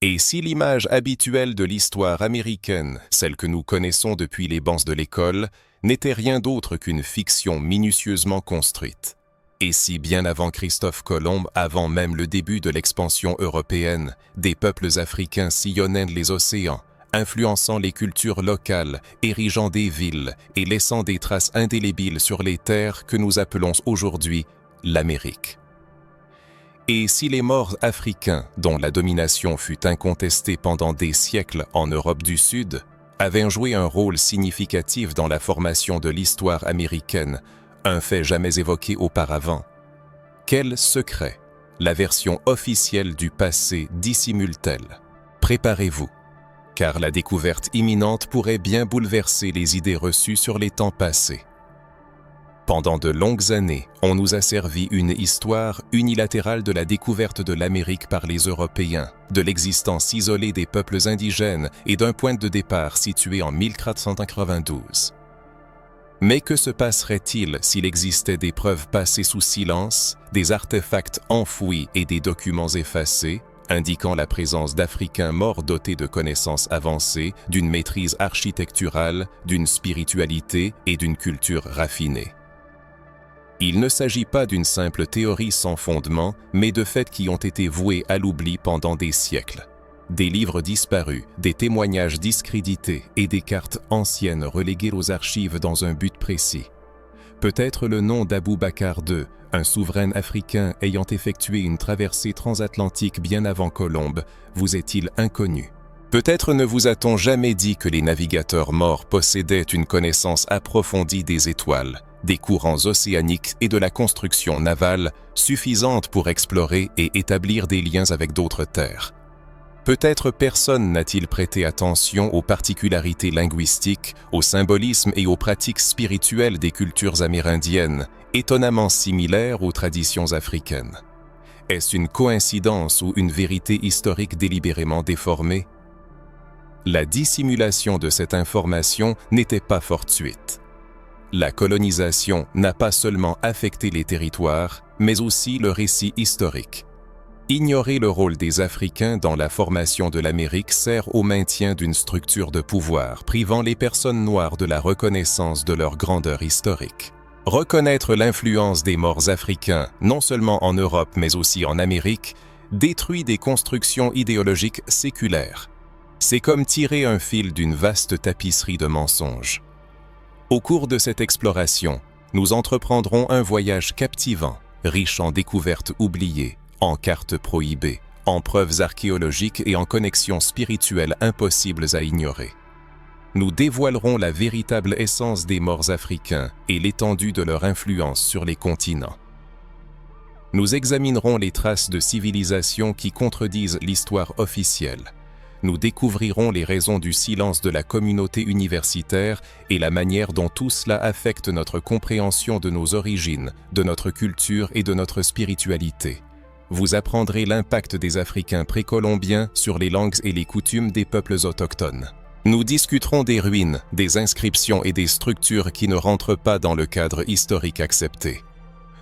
Et si l'image habituelle de l'histoire américaine, celle que nous connaissons depuis les bancs de l'école, n'était rien d'autre qu'une fiction minutieusement construite? Et si bien avant Christophe Colomb, avant même le début de l'expansion européenne, des peuples africains sillonnaient les océans, influençant les cultures locales, érigeant des villes et laissant des traces indélébiles sur les terres que nous appelons aujourd'hui l'Amérique? Et si les Maures africains, dont la domination fut incontestée pendant des siècles en Europe du Sud, avaient joué un rôle significatif dans la formation de l'histoire américaine, un fait jamais évoqué auparavant, quel secret la version officielle du passé dissimule-t-elle? Préparez-vous, car la découverte imminente pourrait bien bouleverser les idées reçues sur les temps passés. Pendant de longues années, on nous a servi une histoire unilatérale de la découverte de l'Amérique par les Européens, de l'existence isolée des peuples indigènes et d'un point de départ situé en 1492. Mais que se passerait-il s'il existait des preuves passées sous silence, des artefacts enfouis et des documents effacés, indiquant la présence d'Africains morts dotés de connaissances avancées, d'une maîtrise architecturale, d'une spiritualité et d'une culture raffinée? Il ne s'agit pas d'une simple théorie sans fondement, mais de faits qui ont été voués à l'oubli pendant des siècles. Des livres disparus, des témoignages discrédités et des cartes anciennes reléguées aux archives dans un but précis. Peut-être le nom d'Abou Bakr II, un souverain africain ayant effectué une traversée transatlantique bien avant Colomb, vous est-il inconnu? Peut-être ne vous a-t-on jamais dit que les navigateurs morts possédaient une connaissance approfondie des étoiles, des courants océaniques et de la construction navale suffisante pour explorer et établir des liens avec d'autres terres. Peut-être personne n'a-t-il prêté attention aux particularités linguistiques, au symbolisme et aux pratiques spirituelles des cultures amérindiennes, étonnamment similaires aux traditions africaines. Est-ce une coïncidence ou une vérité historique délibérément déformée? La dissimulation de cette information n'était pas fortuite. La colonisation n'a pas seulement affecté les territoires, mais aussi le récit historique. Ignorer le rôle des Africains dans la formation de l'Amérique sert au maintien d'une structure de pouvoir, privant les personnes noires de la reconnaissance de leur grandeur historique. Reconnaître l'influence des Maures africains, non seulement en Europe mais aussi en Amérique, détruit des constructions idéologiques séculaires. C'est comme tirer un fil d'une vaste tapisserie de mensonges. Au cours de cette exploration, nous entreprendrons un voyage captivant, riche en découvertes oubliées, en cartes prohibées, en preuves archéologiques et en connexions spirituelles impossibles à ignorer. Nous dévoilerons la véritable essence des Maures africains et l'étendue de leur influence sur les continents. Nous examinerons les traces de civilisations qui contredisent l'histoire officielle. Nous découvrirons les raisons du silence de la communauté universitaire et la manière dont tout cela affecte notre compréhension de nos origines, de notre culture et de notre spiritualité. Vous apprendrez l'impact des Africains précolombiens sur les langues et les coutumes des peuples autochtones. Nous discuterons des ruines, des inscriptions et des structures qui ne rentrent pas dans le cadre historique accepté.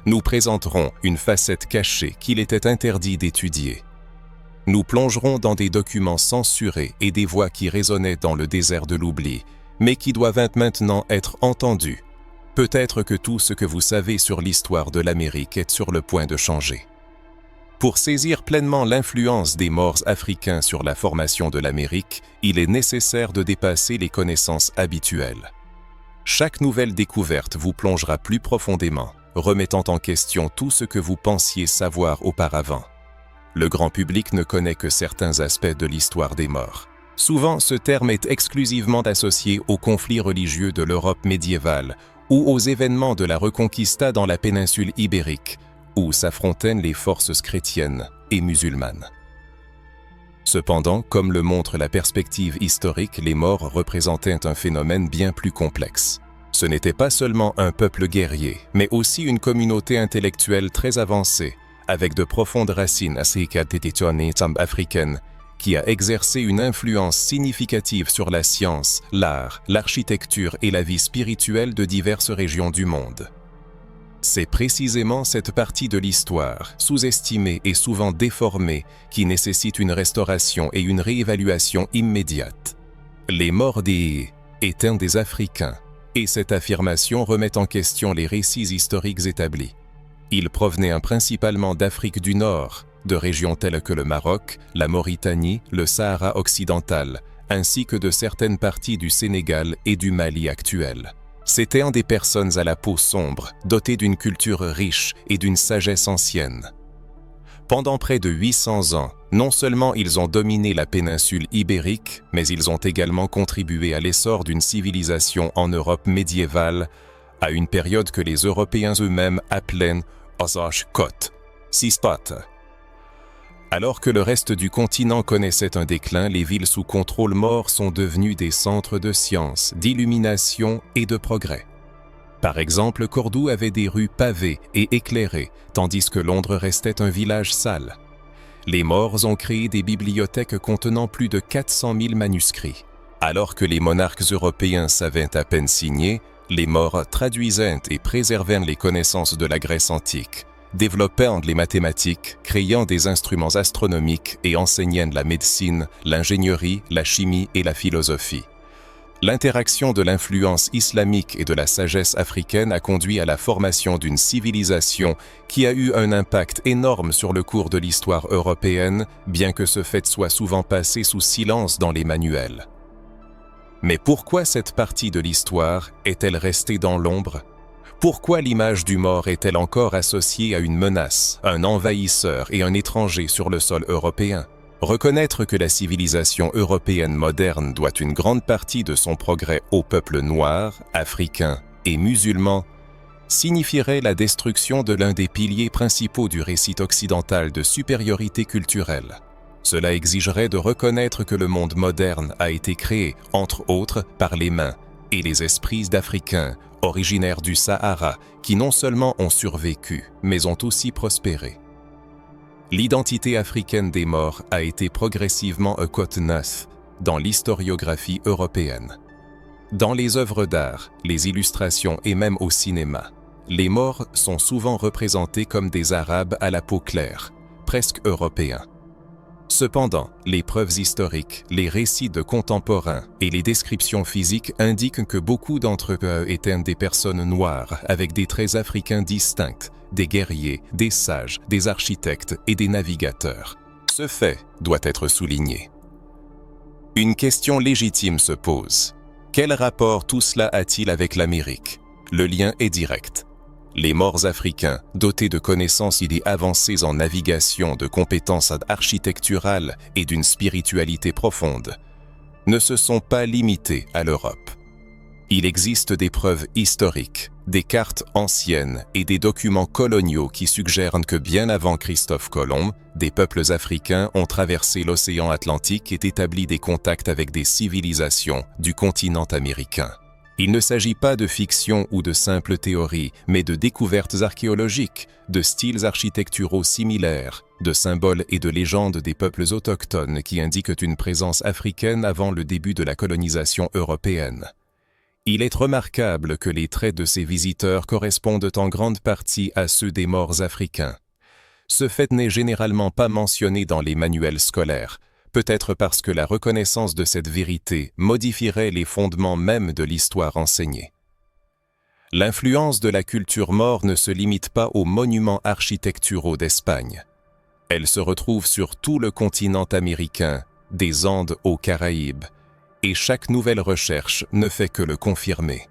Nous présenterons une facette cachée qu'il était interdit d'étudier. Nous plongerons dans des documents censurés et des voix qui résonnaient dans le désert de l'oubli, mais qui doivent maintenant être entendues. Peut-être que tout ce que vous savez sur l'histoire de l'Amérique est sur le point de changer. Pour saisir pleinement l'influence des Maures africains sur la formation de l'Amérique, il est nécessaire de dépasser les connaissances habituelles. Chaque nouvelle découverte vous plongera plus profondément, remettant en question tout ce que vous pensiez savoir auparavant. Le grand public ne connaît que certains aspects de l'histoire des Maures. Souvent, ce terme est exclusivement associé aux conflits religieux de l'Europe médiévale ou aux événements de la Reconquista dans la péninsule ibérique, où s'affrontaient les forces chrétiennes et musulmanes. Cependant, comme le montre la perspective historique, les Maures représentaient un phénomène bien plus complexe. Ce n'était pas seulement un peuple guerrier, mais aussi une communauté intellectuelle très avancée, avec de profondes racines africaines, qui a exercé une influence significative sur la science, l'art, l'architecture et la vie spirituelle de diverses régions du monde. C'est précisément cette partie de l'histoire, sous-estimée et souvent déformée, qui nécessite une restauration et une réévaluation immédiate. Les morts étaient des Africains, et cette affirmation remet en question les récits historiques établis. Ils provenaient principalement d'Afrique du Nord, de régions telles que le Maroc, la Mauritanie, le Sahara occidental, ainsi que de certaines parties du Sénégal et du Mali actuel. C'étaient des personnes à la peau sombre, dotées d'une culture riche et d'une sagesse ancienne. Pendant près de 800 ans, non seulement ils ont dominé la péninsule ibérique, mais ils ont également contribué à l'essor d'une civilisation en Europe médiévale, à une période que les Européens eux-mêmes appelaient Kot, Sispat. Alors que le reste du continent connaissait un déclin, les villes sous contrôle maure sont devenues des centres de science, d'illumination et de progrès. Par exemple, Cordoue avait des rues pavées et éclairées, tandis que Londres restait un village sale. Les Maures ont créé des bibliothèques contenant plus de 400 000 manuscrits. Alors que les monarques européens savaient à peine signer, les Maures traduisaient et préservaient les connaissances de la Grèce antique, développant les mathématiques, créant des instruments astronomiques et enseignant la médecine, l'ingénierie, la chimie et la philosophie. L'interaction de l'influence islamique et de la sagesse africaine a conduit à la formation d'une civilisation qui a eu un impact énorme sur le cours de l'histoire européenne, bien que ce fait soit souvent passé sous silence dans les manuels. Mais pourquoi cette partie de l'histoire est-elle restée dans l'ombre ? Pourquoi l'image du mort est-elle encore associée à une menace, un envahisseur et un étranger sur le sol européen ? Reconnaître que la civilisation européenne moderne doit une grande partie de son progrès aux peuples noirs, africains et musulmans signifierait la destruction de l'un des piliers principaux du récit occidental de supériorité culturelle. Cela exigerait de reconnaître que le monde moderne a été créé, entre autres, par les mains et les esprits d'Africains, originaires du Sahara, qui non seulement ont survécu, mais ont aussi prospéré. L'identité africaine des morts a été progressivement un code neuf dans l'historiographie européenne. Dans les œuvres d'art, les illustrations et même au cinéma, les morts sont souvent représentés comme des Arabes à la peau claire, presque européens. Cependant, les preuves historiques, les récits de contemporains et les descriptions physiques indiquent que beaucoup d'entre eux étaient des personnes noires avec des traits africains distincts, des guerriers, des sages, des architectes et des navigateurs. Ce fait doit être souligné. Une question légitime se pose. Quel rapport tout cela a-t-il avec l'Amérique ? Le lien est direct. Les morts africains, dotés de connaissances et avancées en navigation, de compétences architecturales et d'une spiritualité profonde, ne se sont pas limités à l'Europe. Il existe des preuves historiques, des cartes anciennes et des documents coloniaux qui suggèrent que bien avant Christophe Colomb, des peuples africains ont traversé l'océan Atlantique et établi des contacts avec des civilisations du continent américain. Il ne s'agit pas de fiction ou de simples théories, mais de découvertes archéologiques, de styles architecturaux similaires, de symboles et de légendes des peuples autochtones qui indiquent une présence africaine avant le début de la colonisation européenne. Il est remarquable que les traits de ces visiteurs correspondent en grande partie à ceux des morts africains. Ce fait n'est généralement pas mentionné dans les manuels scolaires, peut-être parce que la reconnaissance de cette vérité modifierait les fondements même de l'histoire enseignée. L'influence de la culture maure ne se limite pas aux monuments architecturaux d'Espagne. Elle se retrouve sur tout le continent américain, des Andes aux Caraïbes, et chaque nouvelle recherche ne fait que le confirmer.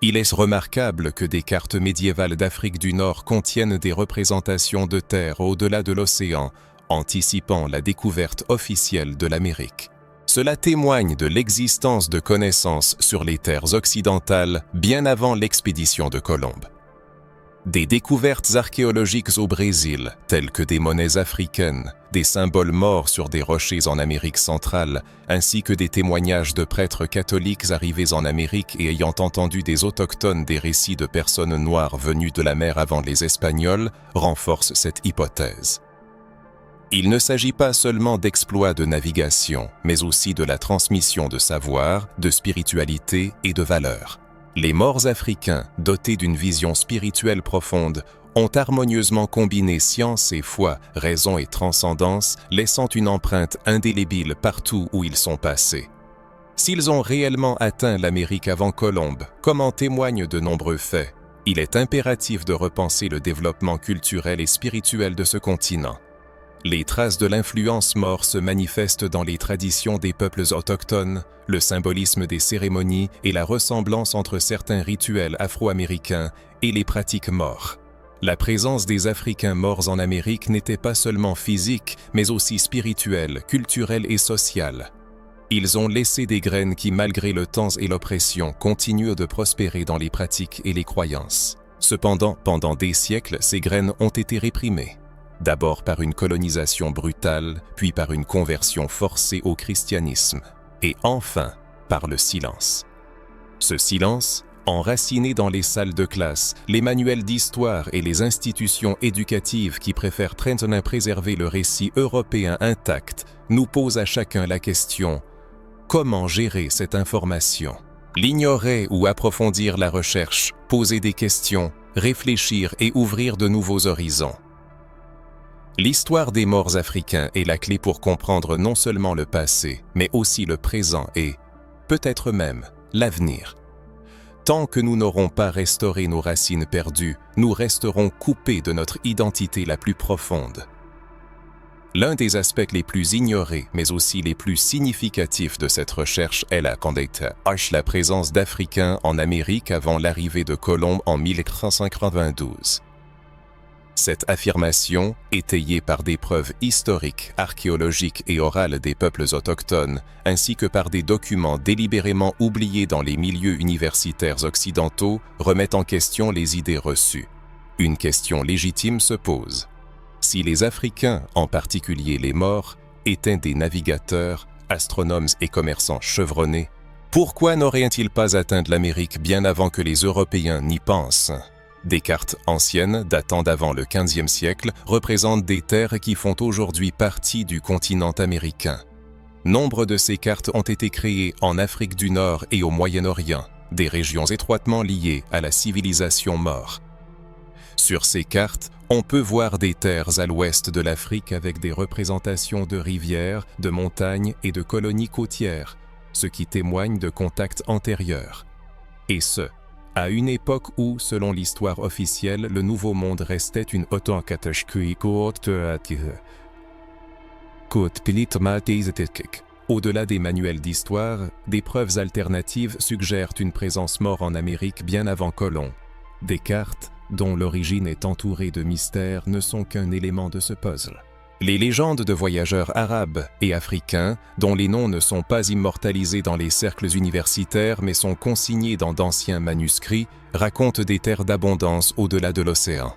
Il est remarquable que des cartes médiévales d'Afrique du Nord contiennent des représentations de terres au-delà de l'océan, anticipant la découverte officielle de l'Amérique. Cela témoigne de l'existence de connaissances sur les terres occidentales bien avant l'expédition de Colomb. Des découvertes archéologiques au Brésil, telles que des monnaies africaines, des symboles morts sur des rochers en Amérique centrale, ainsi que des témoignages de prêtres catholiques arrivés en Amérique et ayant entendu des autochtones des récits de personnes noires venues de la mer avant les Espagnols, renforcent cette hypothèse. Il ne s'agit pas seulement d'exploits de navigation, mais aussi de la transmission de savoir, de spiritualité et de valeurs. Les morts africains, dotés d'une vision spirituelle profonde, ont harmonieusement combiné science et foi, raison et transcendance, laissant une empreinte indélébile partout où ils sont passés. S'ils ont réellement atteint l'Amérique avant Colomb, comme en témoignent de nombreux faits, il est impératif de repenser le développement culturel et spirituel de ce continent. Les traces de l'influence maure se manifestent dans les traditions des peuples autochtones, le symbolisme des cérémonies et la ressemblance entre certains rituels afro-américains et les pratiques maures. La présence des Africains morts en Amérique n'était pas seulement physique, mais aussi spirituelle, culturelle et sociale. Ils ont laissé des graines qui, malgré le temps et l'oppression, continuent de prospérer dans les pratiques et les croyances. Cependant, pendant des siècles, ces graines ont été réprimées. D'abord par une colonisation brutale, puis par une conversion forcée au christianisme, et enfin par le silence. Ce silence, enraciné dans les salles de classe, les manuels d'histoire et les institutions éducatives qui préfèrent maintenant préserver le récit européen intact, nous pose à chacun la question: comment gérer cette information? L'ignorer ou approfondir la recherche, poser des questions, réfléchir et ouvrir de nouveaux horizons. L'histoire des morts africains est la clé pour comprendre non seulement le passé, mais aussi le présent et, peut-être même, l'avenir. Tant que nous n'aurons pas restauré nos racines perdues, nous resterons coupés de notre identité la plus profonde. L'un des aspects les plus ignorés, mais aussi les plus significatifs de cette recherche est la présence d'Africains en Amérique avant l'arrivée de Colomb en 1492. Cette affirmation, étayée par des preuves historiques, archéologiques et orales des peuples autochtones, ainsi que par des documents délibérément oubliés dans les milieux universitaires occidentaux, remet en question les idées reçues. Une question légitime se pose. Si les Africains, en particulier les morts, étaient des navigateurs, astronomes et commerçants chevronnés, pourquoi n'auraient-ils pas atteint l'Amérique bien avant que les Européens n'y pensent ? Des cartes anciennes, datant d'avant le XVe siècle, représentent des terres qui font aujourd'hui partie du continent américain. Nombre de ces cartes ont été créées en Afrique du Nord et au Moyen-Orient, des régions étroitement liées à la civilisation maure. Sur ces cartes, on peut voir des terres à l'ouest de l'Afrique avec des représentations de rivières, de montagnes et de colonies côtières, ce qui témoigne de contacts antérieurs. Et ce, à une époque où, selon l'histoire officielle, le Nouveau Monde restait une Au-delà des manuels d'histoire, des preuves alternatives suggèrent une présence maure en Amérique bien avant Colomb. Des cartes, dont l'origine est entourée de mystères, ne sont qu'un élément de ce puzzle. Les légendes de voyageurs arabes et africains, dont les noms ne sont pas immortalisés dans les cercles universitaires mais sont consignés dans d'anciens manuscrits, racontent des terres d'abondance au-delà de l'océan.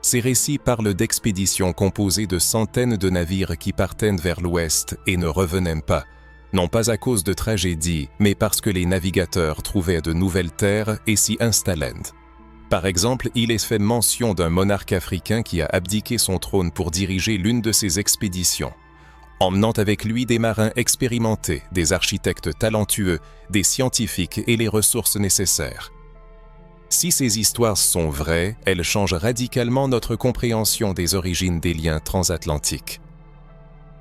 Ces récits parlent d'expéditions composées de centaines de navires qui partaient vers l'ouest et ne revenaient pas, non pas à cause de tragédies, mais parce que les navigateurs trouvaient de nouvelles terres et s'y installaient. Par exemple, il est fait mention d'un monarque africain qui a abdiqué son trône pour diriger l'une de ces expéditions, emmenant avec lui des marins expérimentés, des architectes talentueux, des scientifiques et les ressources nécessaires. Si ces histoires sont vraies, elles changent radicalement notre compréhension des origines des liens transatlantiques.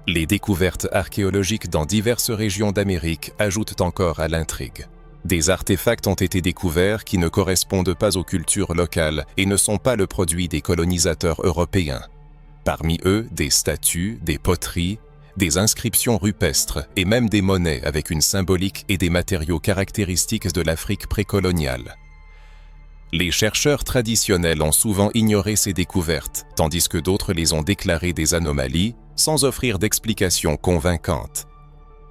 Les découvertes archéologiques dans diverses régions d'Amérique ajoutent encore à l'intrigue. Des artefacts ont été découverts qui ne correspondent pas aux cultures locales et ne sont pas le produit des colonisateurs européens. Parmi eux, des statues, des poteries, des inscriptions rupestres et même des monnaies avec une symbolique et des matériaux caractéristiques de l'Afrique précoloniale. Les chercheurs traditionnels ont souvent ignoré ces découvertes, tandis que d'autres les ont déclarées des anomalies, sans offrir d'explications convaincantes.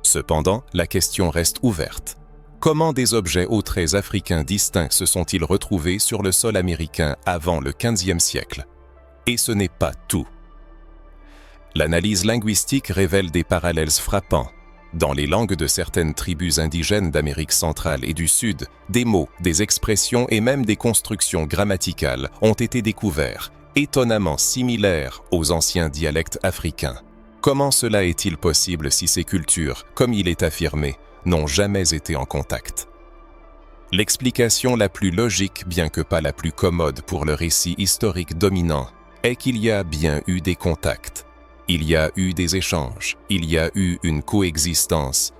Cependant, la question reste ouverte. Comment des objets aux traits africains distincts se sont-ils retrouvés sur le sol américain avant le XVe siècle? Et ce n'est pas tout. L'analyse linguistique révèle des parallèles frappants. Dans les langues de certaines tribus indigènes d'Amérique centrale et du Sud, des mots, des expressions et même des constructions grammaticales ont été découverts, étonnamment similaires aux anciens dialectes africains. Comment cela est-il possible si ces cultures, comme il est affirmé, n'ont jamais été en contact? L'explication la plus logique, bien que pas la plus commode pour le récit historique dominant, est qu'il y a bien eu des contacts. Il y a eu des échanges, il y a eu une coexistence.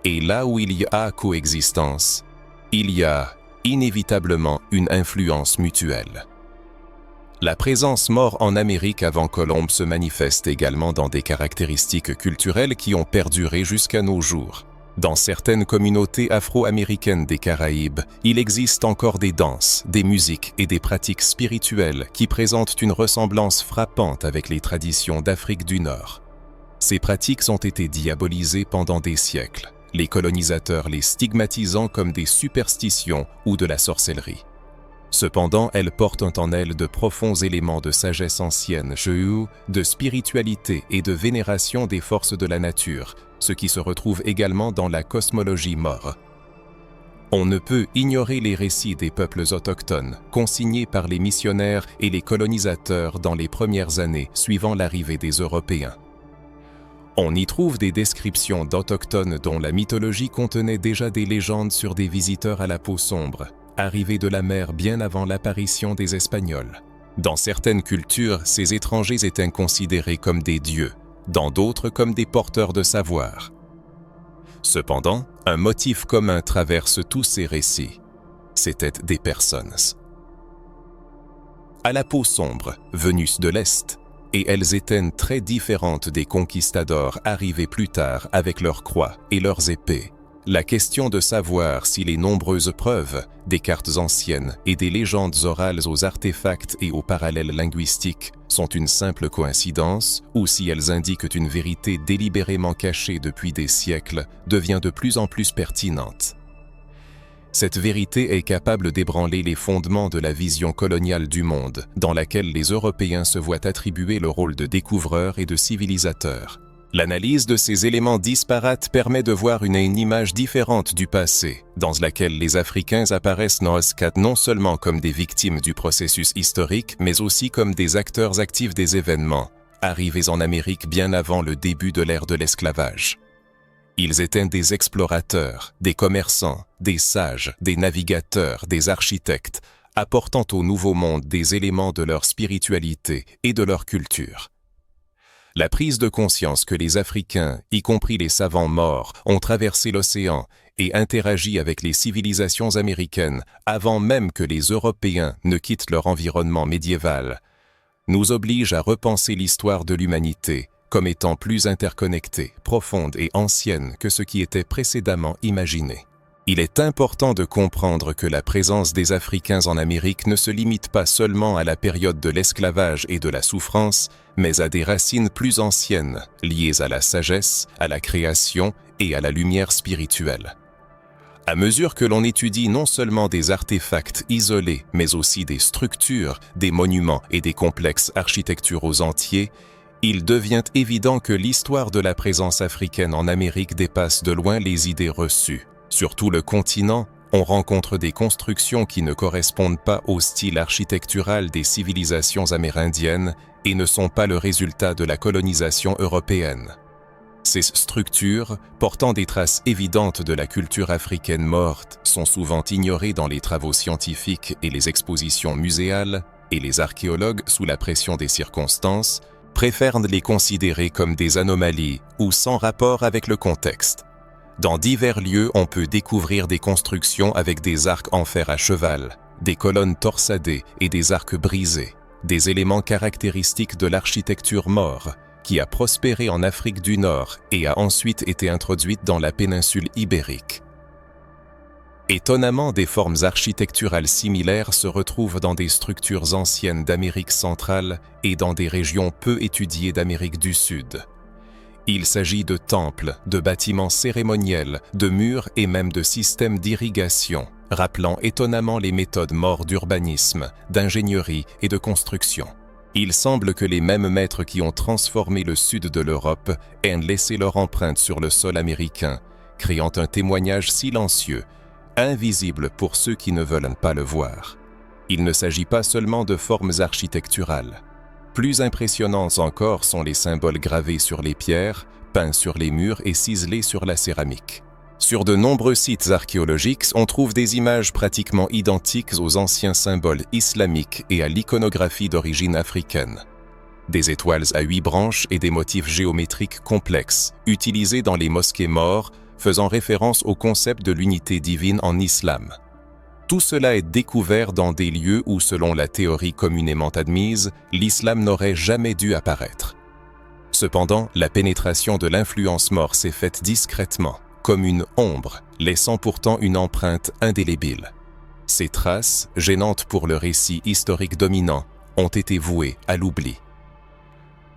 Et là où il y a coexistence, il y a inévitablement une influence mutuelle. La présence maure en Amérique avant Colomb se manifeste également dans des caractéristiques culturelles qui ont perduré jusqu'à nos jours. Dans certaines communautés afro-américaines des Caraïbes, il existe encore des danses, des musiques et des pratiques spirituelles qui présentent une ressemblance frappante avec les traditions d'Afrique du Nord. Ces pratiques ont été diabolisées pendant des siècles, les colonisateurs les stigmatisant comme des superstitions ou de la sorcellerie. Cependant, elles portent en elles de profonds éléments de sagesse ancienne, de spiritualité et de vénération des forces de la nature, ce qui se retrouve également dans la cosmologie maure. On ne peut ignorer les récits des peuples autochtones, consignés par les missionnaires et les colonisateurs dans les premières années suivant l'arrivée des Européens. On y trouve des descriptions d'autochtones dont la mythologie contenait déjà des légendes sur des visiteurs à la peau sombre, arrivés de la mer bien avant l'apparition des Espagnols. Dans certaines cultures, ces étrangers étaient considérés comme des dieux, dans d'autres comme des porteurs de savoir. Cependant, un motif commun traverse tous ces récits. C'étaient des personnes. À la peau sombre, venues de l'Est, et elles étaient très différentes des conquistadors arrivés plus tard avec leurs croix et leurs épées. La question de savoir si les nombreuses preuves, des cartes anciennes et des légendes orales aux artefacts et aux parallèles linguistiques sont une simple coïncidence ou si elles indiquent une vérité délibérément cachée depuis des siècles devient de plus en plus pertinente. Cette vérité est capable d'ébranler les fondements de la vision coloniale du monde, dans laquelle les Européens se voient attribuer le rôle de découvreurs et de civilisateurs. L'analyse de ces éléments disparates permet de voir une image différente du passé, dans laquelle les Africains apparaissent non seulement comme des victimes du processus historique, mais aussi comme des acteurs actifs des événements, arrivés en Amérique bien avant le début de l'ère de l'esclavage. Ils étaient des explorateurs, des commerçants, des sages, des navigateurs, des architectes, apportant au Nouveau Monde des éléments de leur spiritualité et de leur culture. La prise de conscience que les Africains, y compris les savants morts, ont traversé l'océan et interagi avec les civilisations américaines avant même que les Européens ne quittent leur environnement médiéval, nous oblige à repenser l'histoire de l'humanité comme étant plus interconnectée, profonde et ancienne que ce qui était précédemment imaginé. Il est important de comprendre que la présence des Africains en Amérique ne se limite pas seulement à la période de l'esclavage et de la souffrance, mais à des racines plus anciennes, liées à la sagesse, à la création et à la lumière spirituelle. À mesure que l'on étudie non seulement des artefacts isolés, mais aussi des structures, des monuments et des complexes architecturaux entiers, il devient évident que l'histoire de la présence africaine en Amérique dépasse de loin les idées reçues. Sur tout le continent, on rencontre des constructions qui ne correspondent pas au style architectural des civilisations amérindiennes et ne sont pas le résultat de la colonisation européenne. Ces structures, portant des traces évidentes de la culture africaine morte, sont souvent ignorées dans les travaux scientifiques et les expositions muséales, et les archéologues, sous la pression des circonstances, préfèrent les considérer comme des anomalies ou sans rapport avec le contexte. Dans divers lieux, on peut découvrir des constructions avec des arcs en fer à cheval, des colonnes torsadées et des arcs brisés, des éléments caractéristiques de l'architecture maure, qui a prospéré en Afrique du Nord et a ensuite été introduite dans la péninsule ibérique. Étonnamment, des formes architecturales similaires se retrouvent dans des structures anciennes d'Amérique centrale et dans des régions peu étudiées d'Amérique du Sud. Il s'agit de temples, de bâtiments cérémoniels, de murs et même de systèmes d'irrigation, rappelant étonnamment les méthodes maures d'urbanisme, d'ingénierie et de construction. Il semble que les mêmes maîtres qui ont transformé le sud de l'Europe aient laissé leur empreinte sur le sol américain, créant un témoignage silencieux, invisible pour ceux qui ne veulent pas le voir. Il ne s'agit pas seulement de formes architecturales. Plus impressionnants encore sont les symboles gravés sur les pierres, peints sur les murs et ciselés sur la céramique. Sur de nombreux sites archéologiques, on trouve des images pratiquement identiques aux anciens symboles islamiques et à l'iconographie d'origine africaine. Des étoiles à 8 branches et des motifs géométriques complexes, utilisés dans les mosquées maures, faisant référence au concept de l'unité divine en islam. Tout cela est découvert dans des lieux où, selon la théorie communément admise, l'islam n'aurait jamais dû apparaître. Cependant, la pénétration de l'influence maure s'est faite discrètement, comme une ombre, laissant pourtant une empreinte indélébile. Ces traces, gênantes pour le récit historique dominant, ont été vouées à l'oubli.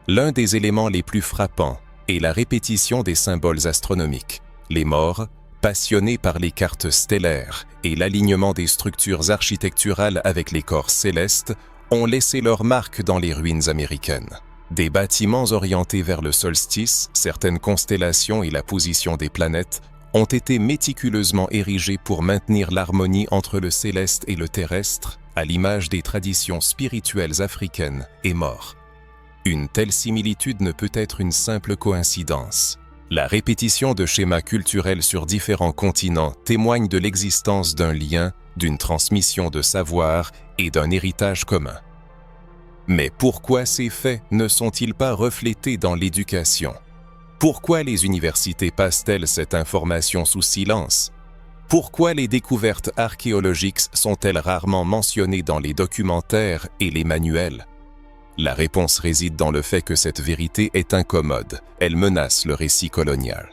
L'un des éléments les plus frappants est la répétition des symboles astronomiques. Les Maures, passionnés par les cartes stellaires et l'alignement des structures architecturales avec les corps célestes, ont laissé leur marque dans les ruines américaines. Des bâtiments orientés vers le solstice, certaines constellations et la position des planètes ont été méticuleusement érigés pour maintenir l'harmonie entre le céleste et le terrestre, à l'image des traditions spirituelles africaines et maures. Une telle similitude ne peut être une simple coïncidence. La répétition de schémas culturels sur différents continents témoigne de l'existence d'un lien, d'une transmission de savoir et d'un héritage commun. Mais pourquoi ces faits ne sont-ils pas reflétés dans l'éducation? Pourquoi les universités passent-elles cette information sous silence? Pourquoi les découvertes archéologiques sont-elles rarement mentionnées dans les documentaires et les manuels? La réponse réside dans le fait que cette vérité est incommode, elle menace le récit colonial.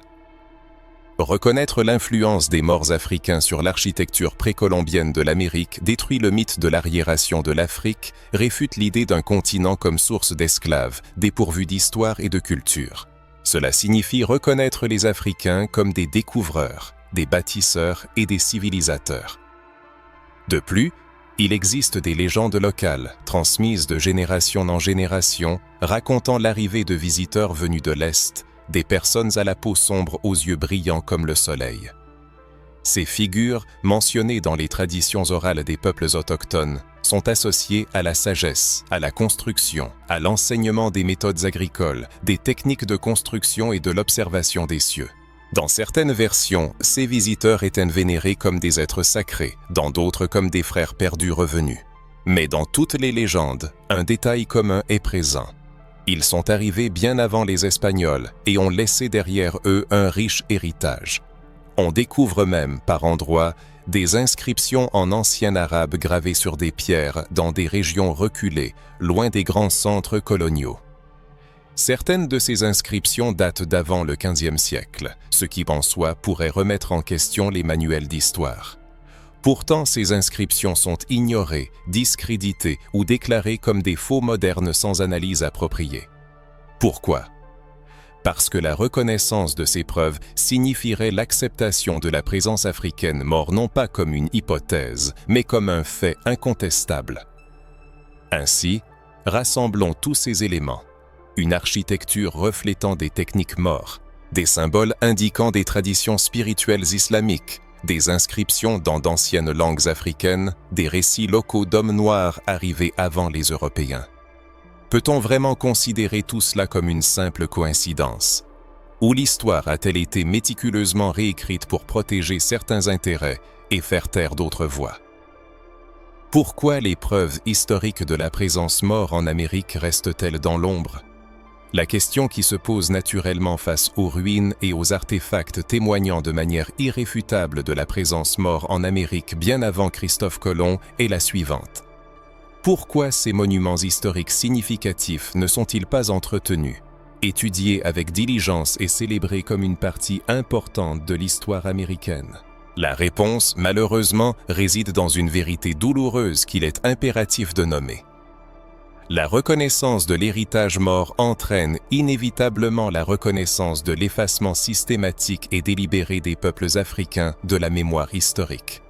Reconnaître l'influence des Maures africains sur l'architecture précolombienne de l'Amérique détruit le mythe de l'arriération de l'Afrique, réfute l'idée d'un continent comme source d'esclaves, dépourvu d'histoire et de culture. Cela signifie reconnaître les Africains comme des découvreurs, des bâtisseurs et des civilisateurs. De plus, il existe des légendes locales, transmises de génération en génération, racontant l'arrivée de visiteurs venus de l'Est, des personnes à la peau sombre aux yeux brillants comme le soleil. Ces figures, mentionnées dans les traditions orales des peuples autochtones, sont associées à la sagesse, à la construction, à l'enseignement des méthodes agricoles, des techniques de construction et de l'observation des cieux. Dans certaines versions, ces visiteurs étaient vénérés comme des êtres sacrés, dans d'autres comme des frères perdus revenus. Mais dans toutes les légendes, un détail commun est présent. Ils sont arrivés bien avant les Espagnols et ont laissé derrière eux un riche héritage. On découvre même, par endroits, des inscriptions en ancien arabe gravées sur des pierres dans des régions reculées, loin des grands centres coloniaux. Certaines de ces inscriptions datent d'avant le XVe siècle, ce qui en soi pourrait remettre en question les manuels d'histoire. Pourtant, ces inscriptions sont ignorées, discréditées ou déclarées comme des faux modernes sans analyse appropriée. Pourquoi? Parce que la reconnaissance de ces preuves signifierait l'acceptation de la présence africaine maure non pas comme une hypothèse, mais comme un fait incontestable. Ainsi, rassemblons tous ces éléments. Une architecture reflétant des techniques maures, des symboles indiquant des traditions spirituelles islamiques, des inscriptions dans d'anciennes langues africaines, des récits locaux d'hommes noirs arrivés avant les Européens. Peut-on vraiment considérer tout cela comme une simple coïncidence? Ou l'histoire a-t-elle été méticuleusement réécrite pour protéger certains intérêts et faire taire d'autres voix? Pourquoi les preuves historiques de la présence maure en Amérique restent-elles dans l'ombre? La question qui se pose naturellement face aux ruines et aux artefacts témoignant de manière irréfutable de la présence maure en Amérique bien avant Christophe Colomb est la suivante. Pourquoi ces monuments historiques significatifs ne sont-ils pas entretenus, étudiés avec diligence et célébrés comme une partie importante de l'histoire américaine? La réponse, malheureusement, réside dans une vérité douloureuse qu'il est impératif de nommer. La reconnaissance de l'héritage maure entraîne inévitablement la reconnaissance de l'effacement systématique et délibéré des peuples africains de la mémoire historique.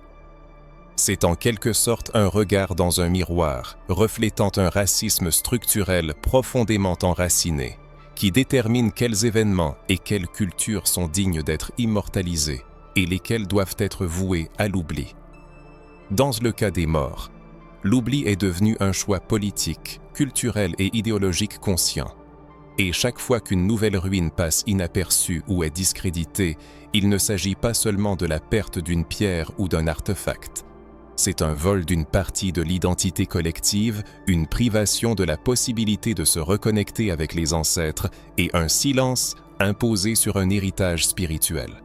C'est en quelque sorte un regard dans un miroir, reflétant un racisme structurel profondément enraciné, qui détermine quels événements et quelles cultures sont dignes d'être immortalisés et lesquels doivent être voués à l'oubli. Dans le cas des morts, l'oubli est devenu un choix politique, culturel et idéologique conscient. Et chaque fois qu'une nouvelle ruine passe inaperçue ou est discréditée, il ne s'agit pas seulement de la perte d'une pierre ou d'un artefact. C'est un vol d'une partie de l'identité collective, une privation de la possibilité de se reconnecter avec les ancêtres et un silence imposé sur un héritage spirituel.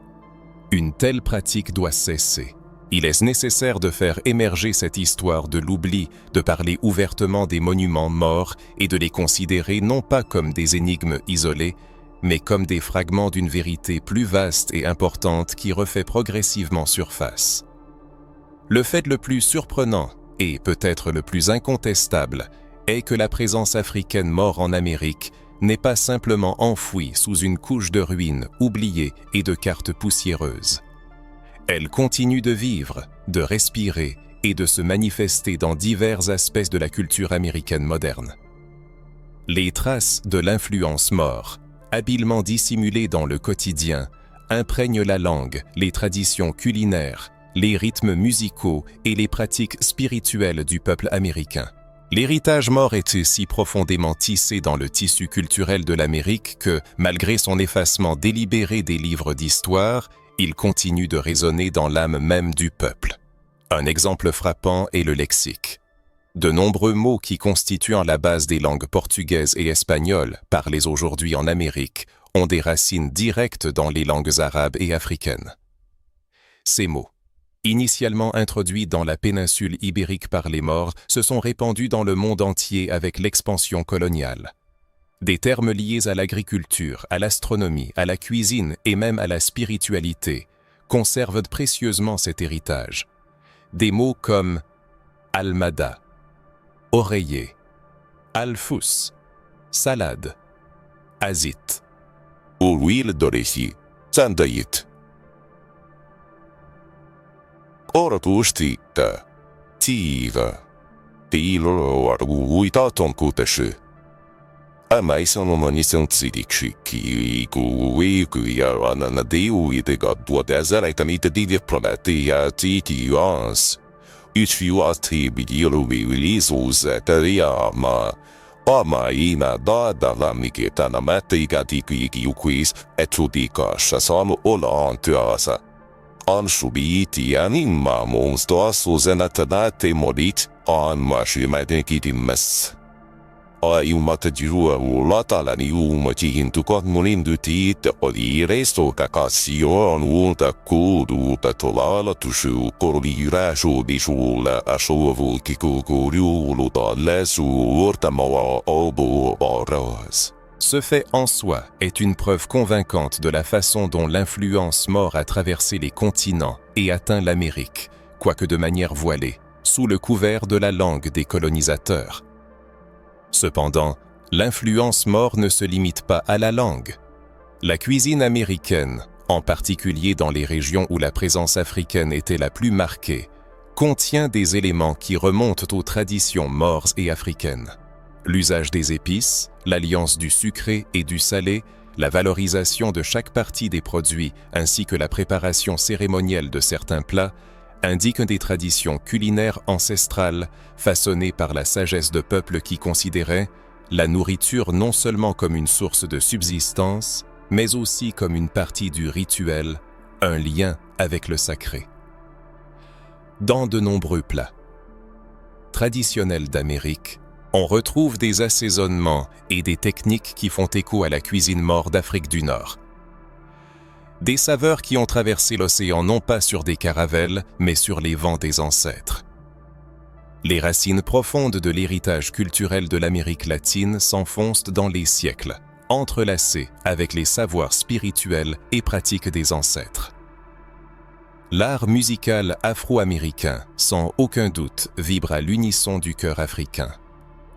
Une telle pratique doit cesser. Il est nécessaire de faire émerger cette histoire de l'oubli, de parler ouvertement des monuments morts et de les considérer non pas comme des énigmes isolées, mais comme des fragments d'une vérité plus vaste et importante qui refait progressivement surface. Le fait le plus surprenant, et peut-être le plus incontestable, est que la présence africaine mort en Amérique n'est pas simplement enfouie sous une couche de ruines oubliées et de cartes poussiéreuses. Elle continue de vivre, de respirer et de se manifester dans divers aspects de la culture américaine moderne. Les traces de l'influence Maure, habilement dissimulées dans le quotidien, imprègnent la langue, les traditions culinaires, les rythmes musicaux et les pratiques spirituelles du peuple américain. L'héritage Maure est si profondément tissé dans le tissu culturel de l'Amérique que, malgré son effacement délibéré des livres d'histoire, il continue de résonner dans l'âme même du peuple. Un exemple frappant est le lexique. De nombreux mots qui constituent la base des langues portugaises et espagnoles, parlées aujourd'hui en Amérique, ont des racines directes dans les langues arabes et africaines. Ces mots, initialement introduits dans la péninsule ibérique par les Maures, se sont répandus dans le monde entier avec l'expansion coloniale. Des termes liés à l'agriculture, à l'astronomie, à la cuisine et même à la spiritualité conservent précieusement cet héritage. Des mots comme almada, oreiller, alfous, salade, azit. Uil doresi, sandait. Oratusti ta, tiva, tilo arguitaton kutesu. Amai sono manisan tsidik ki ya na deu idega duodezera itanita divia prometia titias. Utfiuati bidilu viilisus teria ma amaina da la miketa na metiga dikiuquis etudika shasamu ola antuasa. Ansubiti anima monstoasus enatadate morit an mashimadekidimes. Aiumatadjua ulatalani uumatihintukot mulindutit oli restokakasion ulta kuuduuta tolalatushu korliirasudisuulla asuvulkikukuriuluta lesuurtamoa obu oras. Ce fait en soi est une preuve convaincante de la façon dont l'influence Maure a traversé les continents et atteint l'Amérique, quoique de manière voilée, sous le couvert de la langue des colonisateurs. Cependant, l'influence Maure ne se limite pas à la langue. La cuisine américaine, en particulier dans les régions où la présence africaine était la plus marquée, contient des éléments qui remontent aux traditions maures et africaines. L'usage des épices, l'alliance du sucré et du salé, la valorisation de chaque partie des produits ainsi que la préparation cérémonielle de certains plats indiquent des traditions culinaires ancestrales façonnées par la sagesse de peuples qui considéraient la nourriture non seulement comme une source de subsistance, mais aussi comme une partie du rituel, un lien avec le sacré. Dans de nombreux plats traditionnels d'Amérique, on retrouve des assaisonnements et des techniques qui font écho à la cuisine Maure d'Afrique du Nord. Des saveurs qui ont traversé l'océan non pas sur des caravelles, mais sur les vents des ancêtres. Les racines profondes de l'héritage culturel de l'Amérique latine s'enfoncent dans les siècles, entrelacées avec les savoirs spirituels et pratiques des ancêtres. L'art musical afro-américain, sans aucun doute, vibre à l'unisson du cœur africain.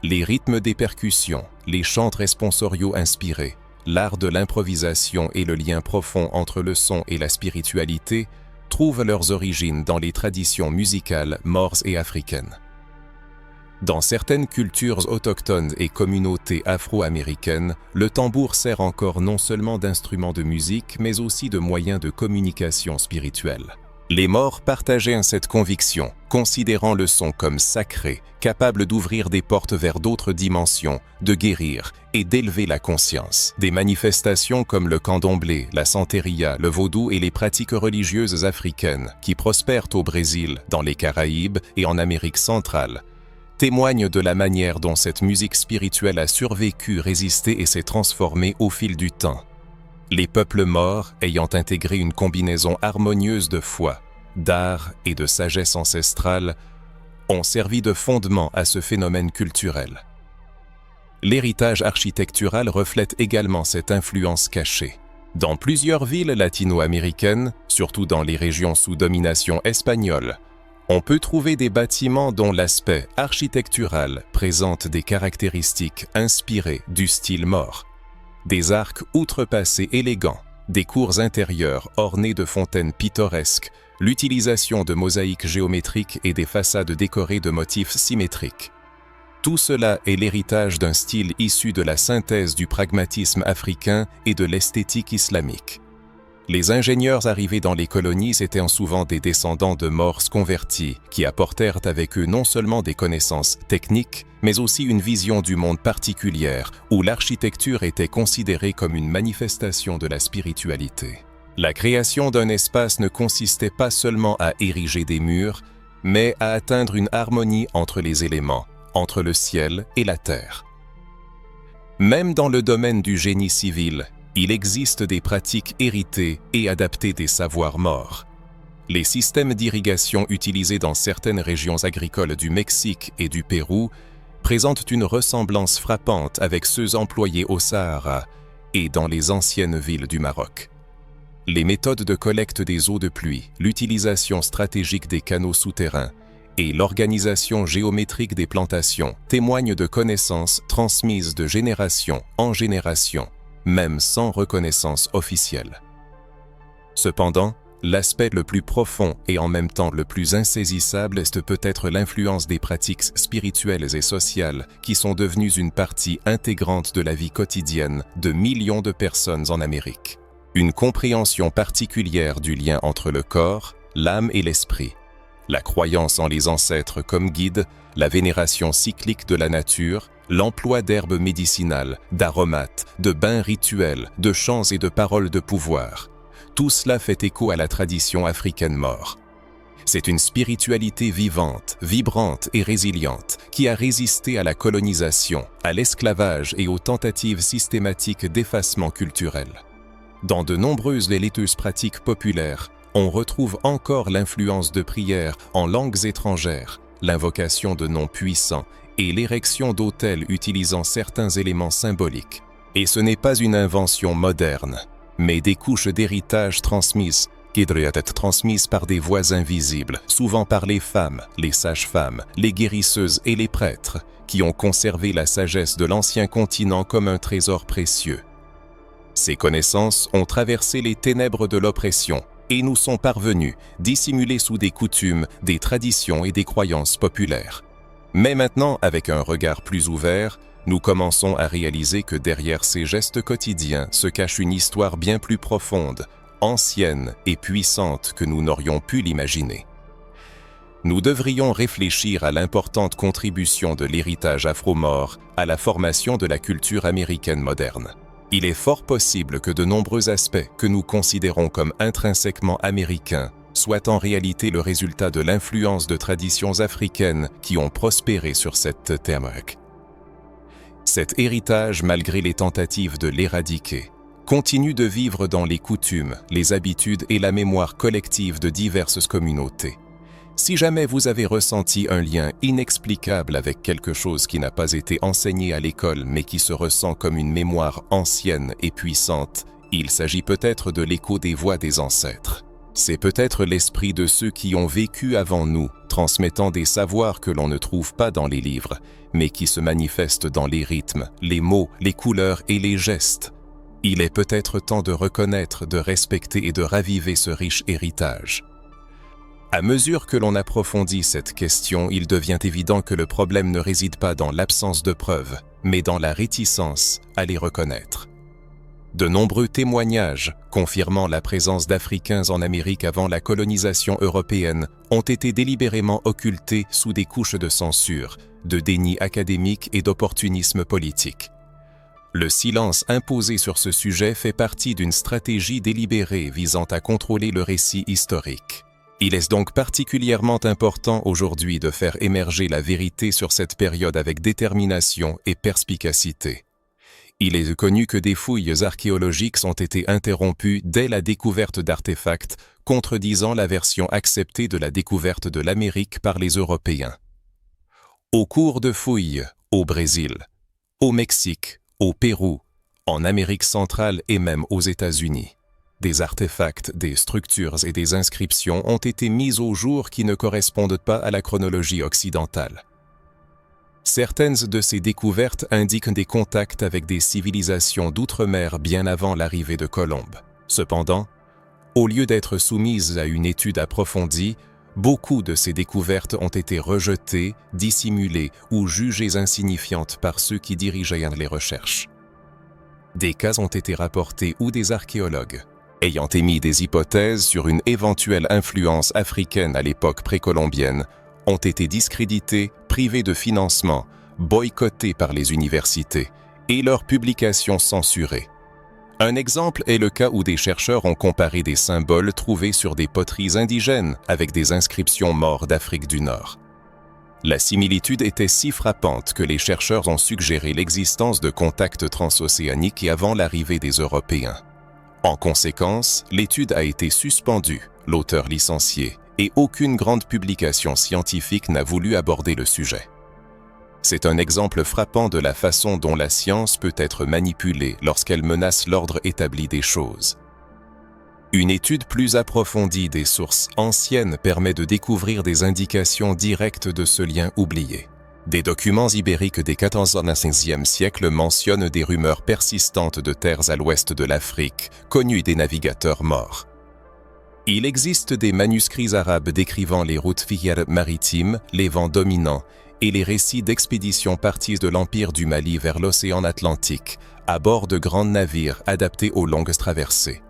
Les rythmes des percussions, les chants responsoriaux inspirés, l'art de l'improvisation et le lien profond entre le son et la spiritualité trouvent leurs origines dans les traditions musicales maures et africaines. Dans certaines cultures autochtones et communautés afro-américaines, le tambour sert encore non seulement d'instrument de musique, mais aussi de moyen de communication spirituelle. Les morts partageaient cette conviction, considérant le son comme sacré, capable d'ouvrir des portes vers d'autres dimensions, de guérir et d'élever la conscience. Des manifestations comme le candomblé, la santeria, le vaudou et les pratiques religieuses africaines, qui prospèrent au Brésil, dans les Caraïbes et en Amérique centrale, témoignent de la manière dont cette musique spirituelle a survécu, résisté et s'est transformée au fil du temps. Les peuples morts, ayant intégré une combinaison harmonieuse de foi, d'art et de sagesse ancestrale, ont servi de fondement à ce phénomène culturel. L'héritage architectural reflète également cette influence cachée. Dans plusieurs villes latino-américaines, surtout dans les régions sous domination espagnole, on peut trouver des bâtiments dont l'aspect architectural présente des caractéristiques inspirées du style maure. Des arcs outrepassés élégants, des cours intérieures ornées de fontaines pittoresques, l'utilisation de mosaïques géométriques et des façades décorées de motifs symétriques. Tout cela est l'héritage d'un style issu de la synthèse du pragmatisme africain et de l'esthétique islamique. Les ingénieurs arrivés dans les colonies étaient souvent des descendants de Maures convertis, qui apportèrent avec eux non seulement des connaissances techniques, mais aussi une vision du monde particulière, où l'architecture était considérée comme une manifestation de la spiritualité. La création d'un espace ne consistait pas seulement à ériger des murs, mais à atteindre une harmonie entre les éléments, entre le ciel et la terre. Même dans le domaine du génie civil, il existe des pratiques héritées et adaptées des savoirs morts. Les systèmes d'irrigation utilisés dans certaines régions agricoles du Mexique et du Pérou présentent une ressemblance frappante avec ceux employés au Sahara et dans les anciennes villes du Maroc. Les méthodes de collecte des eaux de pluie, l'utilisation stratégique des canaux souterrains et l'organisation géométrique des plantations témoignent de connaissances transmises de génération en génération, même sans reconnaissance officielle. Cependant, l'aspect le plus profond et en même temps le plus insaisissable est peut-être l'influence des pratiques spirituelles et sociales qui sont devenues une partie intégrante de la vie quotidienne de millions de personnes en Amérique. Une compréhension particulière du lien entre le corps, l'âme et l'esprit, la croyance en les ancêtres comme guides, la vénération cyclique de la nature, l'emploi d'herbes médicinales, d'aromates, de bains rituels, de chants et de paroles de pouvoir. Tout cela fait écho à la tradition africaine maure. C'est une spiritualité vivante, vibrante et résiliente qui a résisté à la colonisation, à l'esclavage et aux tentatives systématiques d'effacement culturel. Dans de nombreuses laiteuses pratiques populaires, on retrouve encore l'influence de prières en langues étrangères, l'invocation de noms puissants et l'érection d'autels utilisant certains éléments symboliques. Et ce n'est pas une invention moderne, mais des couches d'héritage transmises, qui devraient être transmises par des voix invisibles, souvent par les femmes, les sages-femmes, les guérisseuses et les prêtres, qui ont conservé la sagesse de l'ancien continent comme un trésor précieux. Ces connaissances ont traversé les ténèbres de l'oppression et nous sont parvenues, dissimulées sous des coutumes, des traditions et des croyances populaires. Mais maintenant, avec un regard plus ouvert, nous commençons à réaliser que derrière ces gestes quotidiens se cache une histoire bien plus profonde, ancienne et puissante que nous n'aurions pu l'imaginer. Nous devrions réfléchir à l'importante contribution de l'héritage afro-maure à la formation de la culture américaine moderne. Il est fort possible que de nombreux aspects que nous considérons comme intrinsèquement américains soient en réalité le résultat de l'influence de traditions africaines qui ont prospéré sur cette terre. Cet héritage, malgré les tentatives de l'éradiquer, continue de vivre dans les coutumes, les habitudes et la mémoire collective de diverses communautés. Si jamais vous avez ressenti un lien inexplicable avec quelque chose qui n'a pas été enseigné à l'école mais qui se ressent comme une mémoire ancienne et puissante, il s'agit peut-être de l'écho des voix des ancêtres. C'est peut-être l'esprit de ceux qui ont vécu avant nous, transmettant des savoirs que l'on ne trouve pas dans les livres, mais qui se manifestent dans les rythmes, les mots, les couleurs et les gestes. Il est peut-être temps de reconnaître, de respecter et de raviver ce riche héritage. À mesure que l'on approfondit cette question, il devient évident que le problème ne réside pas dans l'absence de preuves, mais dans la réticence à les reconnaître. De nombreux témoignages confirmant la présence d'Africains en Amérique avant la colonisation européenne ont été délibérément occultés sous des couches de censure, de déni académique et d'opportunisme politique. Le silence imposé sur ce sujet fait partie d'une stratégie délibérée visant à contrôler le récit historique. Il est donc particulièrement important aujourd'hui de faire émerger la vérité sur cette période avec détermination et perspicacité. Il est connu que des fouilles archéologiques ont été interrompues dès la découverte d'artefacts contredisant la version acceptée de la découverte de l'Amérique par les Européens. Au cours de fouilles au Brésil, au Mexique, au Pérou, en Amérique centrale et même aux États-Unis, des artefacts, des structures et des inscriptions ont été mis au jour qui ne correspondent pas à la chronologie occidentale. Certaines de ces découvertes indiquent des contacts avec des civilisations d'outre-mer bien avant l'arrivée de Colomb. Cependant, au lieu d'être soumises à une étude approfondie, beaucoup de ces découvertes ont été rejetées, dissimulées ou jugées insignifiantes par ceux qui dirigeaient les recherches. Des cas ont été rapportés où des archéologues, ayant émis des hypothèses sur une éventuelle influence africaine à l'époque précolombienne, ont été discrédités, privés de financement, boycottés par les universités et leurs publications censurées. Un exemple est le cas où des chercheurs ont comparé des symboles trouvés sur des poteries indigènes avec des inscriptions maures d'Afrique du Nord. La similitude était si frappante que les chercheurs ont suggéré l'existence de contacts transocéaniques avant l'arrivée des Européens. En conséquence, l'étude a été suspendue, l'auteur licencié, et aucune grande publication scientifique n'a voulu aborder le sujet. C'est un exemple frappant de la façon dont la science peut être manipulée lorsqu'elle menace l'ordre établi des choses. Une étude plus approfondie des sources anciennes permet de découvrir des indications directes de ce lien oublié. Des documents ibériques des XIVe et XVe siècles mentionnent des rumeurs persistantes de terres à l'ouest de l'Afrique, connues des navigateurs morts. Il existe des manuscrits arabes décrivant les routes ferroviaires maritimes, les vents dominants et les récits d'expéditions parties de l'Empire du Mali vers l'océan Atlantique, à bord de grands navires adaptés aux longues traversées.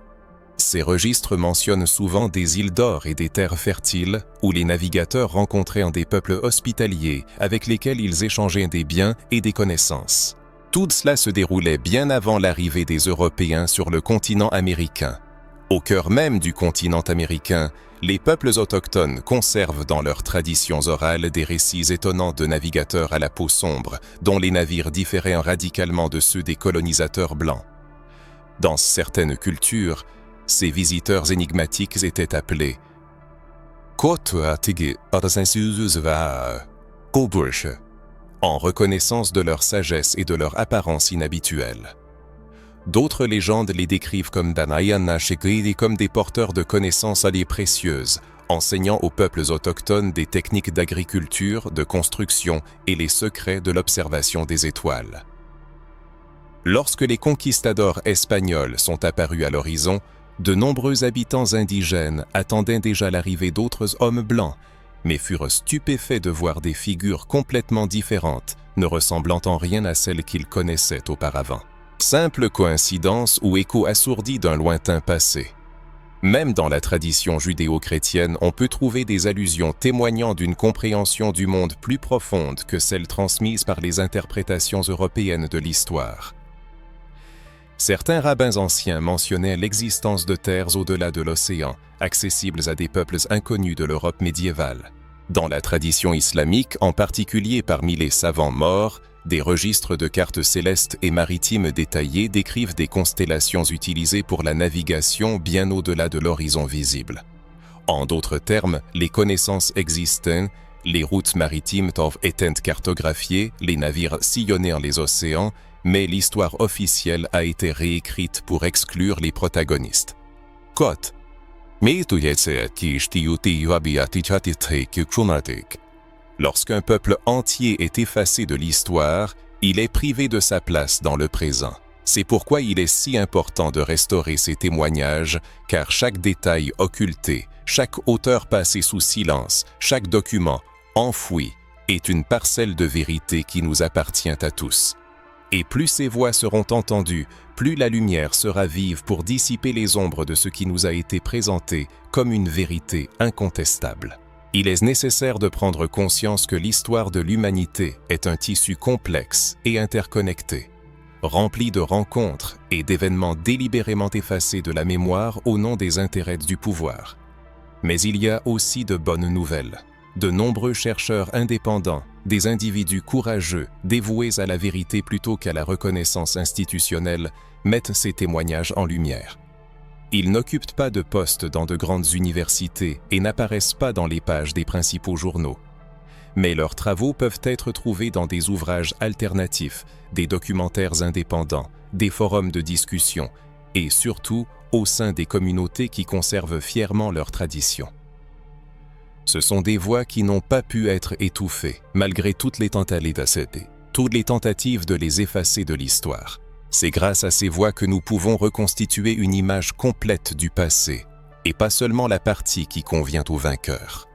Ces registres mentionnent souvent des îles d'or et des terres fertiles où les navigateurs rencontraient des peuples hospitaliers avec lesquels ils échangeaient des biens et des connaissances. Tout cela se déroulait bien avant l'arrivée des Européens sur le continent américain. Au cœur même du continent américain, les peuples autochtones conservent dans leurs traditions orales des récits étonnants de navigateurs à la peau sombre, dont les navires différaient radicalement de ceux des colonisateurs blancs. Dans certaines cultures, ces visiteurs énigmatiques étaient appelés en reconnaissance de leur sagesse et de leur apparence inhabituelle. D'autres légendes les décrivent comme et comme des porteurs de connaissances alliées précieuses, enseignant aux peuples autochtones des techniques d'agriculture, de construction et les secrets de l'observation des étoiles. Lorsque les conquistadors espagnols sont apparus à l'horizon, de nombreux habitants indigènes attendaient déjà l'arrivée d'autres hommes blancs, mais furent stupéfaits de voir des figures complètement différentes, ne ressemblant en rien à celles qu'ils connaissaient auparavant. Simple coïncidence ou écho assourdi d'un lointain passé. Même dans la tradition judéo-chrétienne, on peut trouver des allusions témoignant d'une compréhension du monde plus profonde que celle transmise par les interprétations européennes de l'histoire. Certains rabbins anciens mentionnaient l'existence de terres au-delà de l'océan, accessibles à des peuples inconnus de l'Europe médiévale. Dans la tradition islamique, en particulier parmi les savants morts, des registres de cartes célestes et maritimes détaillés décrivent des constellations utilisées pour la navigation bien au-delà de l'horizon visible. En d'autres termes, les connaissances existaient, les routes maritimes étaient cartographiées, les navires sillonnèrent les océans, mais l'histoire officielle a été réécrite pour exclure les protagonistes. Quote. Lorsqu'un peuple entier est effacé de l'histoire, il est privé de sa place dans le présent. C'est pourquoi il est si important de restaurer ces témoignages, car chaque détail occulté, chaque auteur passé sous silence, chaque document enfoui est une parcelle de vérité qui nous appartient à tous. Et plus ces voix seront entendues, plus la lumière sera vive pour dissiper les ombres de ce qui nous a été présenté comme une vérité incontestable. Il est nécessaire de prendre conscience que l'histoire de l'humanité est un tissu complexe et interconnecté, rempli de rencontres et d'événements délibérément effacés de la mémoire au nom des intérêts du pouvoir. Mais il y a aussi de bonnes nouvelles. De nombreux chercheurs indépendants, des individus courageux, dévoués à la vérité plutôt qu'à la reconnaissance institutionnelle, mettent ces témoignages en lumière. Ils n'occupent pas de postes dans de grandes universités et n'apparaissent pas dans les pages des principaux journaux. Mais leurs travaux peuvent être trouvés dans des ouvrages alternatifs, des documentaires indépendants, des forums de discussion et surtout au sein des communautés qui conservent fièrement leurs traditions. Ce sont des voix qui n'ont pas pu être étouffées, malgré toutes les tentatives de les effacer de l'histoire. C'est grâce à ces voix que nous pouvons reconstituer une image complète du passé, et pas seulement la partie qui convient aux vainqueurs.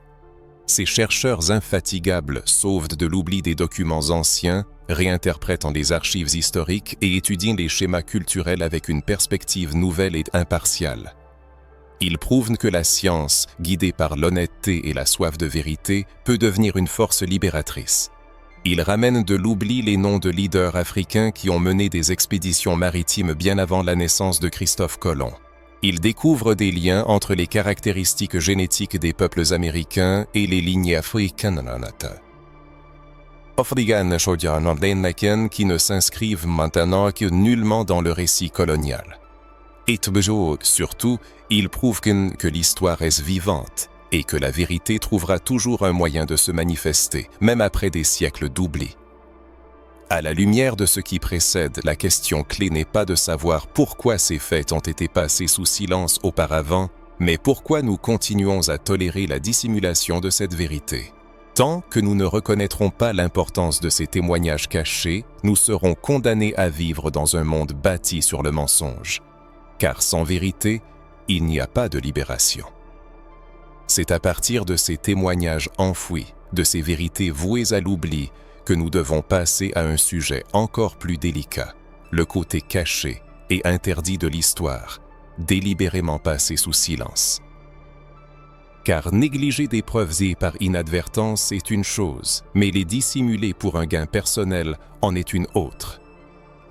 Ces chercheurs infatigables sauvent de l'oubli des documents anciens, réinterprètent les archives historiques et étudient les schémas culturels avec une perspective nouvelle et impartiale. Ils prouvent que la science, guidée par l'honnêteté et la soif de vérité, peut devenir une force libératrice. Ils ramènent de l'oubli les noms de leaders africains qui ont mené des expéditions maritimes bien avant la naissance de Christophe Colomb. Ils découvrent des liens entre les caractéristiques génétiques des peuples américains et les lignées africaines qui ne s'inscrivent maintenant que nullement dans le récit colonial. Et surtout, il prouve que l'histoire est vivante et que la vérité trouvera toujours un moyen de se manifester, même après des siècles d'oubli. À la lumière de ce qui précède, la question clé n'est pas de savoir pourquoi ces faits ont été passés sous silence auparavant, mais pourquoi nous continuons à tolérer la dissimulation de cette vérité. Tant que nous ne reconnaîtrons pas l'importance de ces témoignages cachés, nous serons condamnés à vivre dans un monde bâti sur le mensonge. Car sans vérité, il n'y a pas de libération. C'est à partir de ces témoignages enfouis, de ces vérités vouées à l'oubli, que nous devons passer à un sujet encore plus délicat, le côté caché et interdit de l'histoire, délibérément passé sous silence. Car négliger des preuves par inadvertance est une chose, mais les dissimuler pour un gain personnel en est une autre.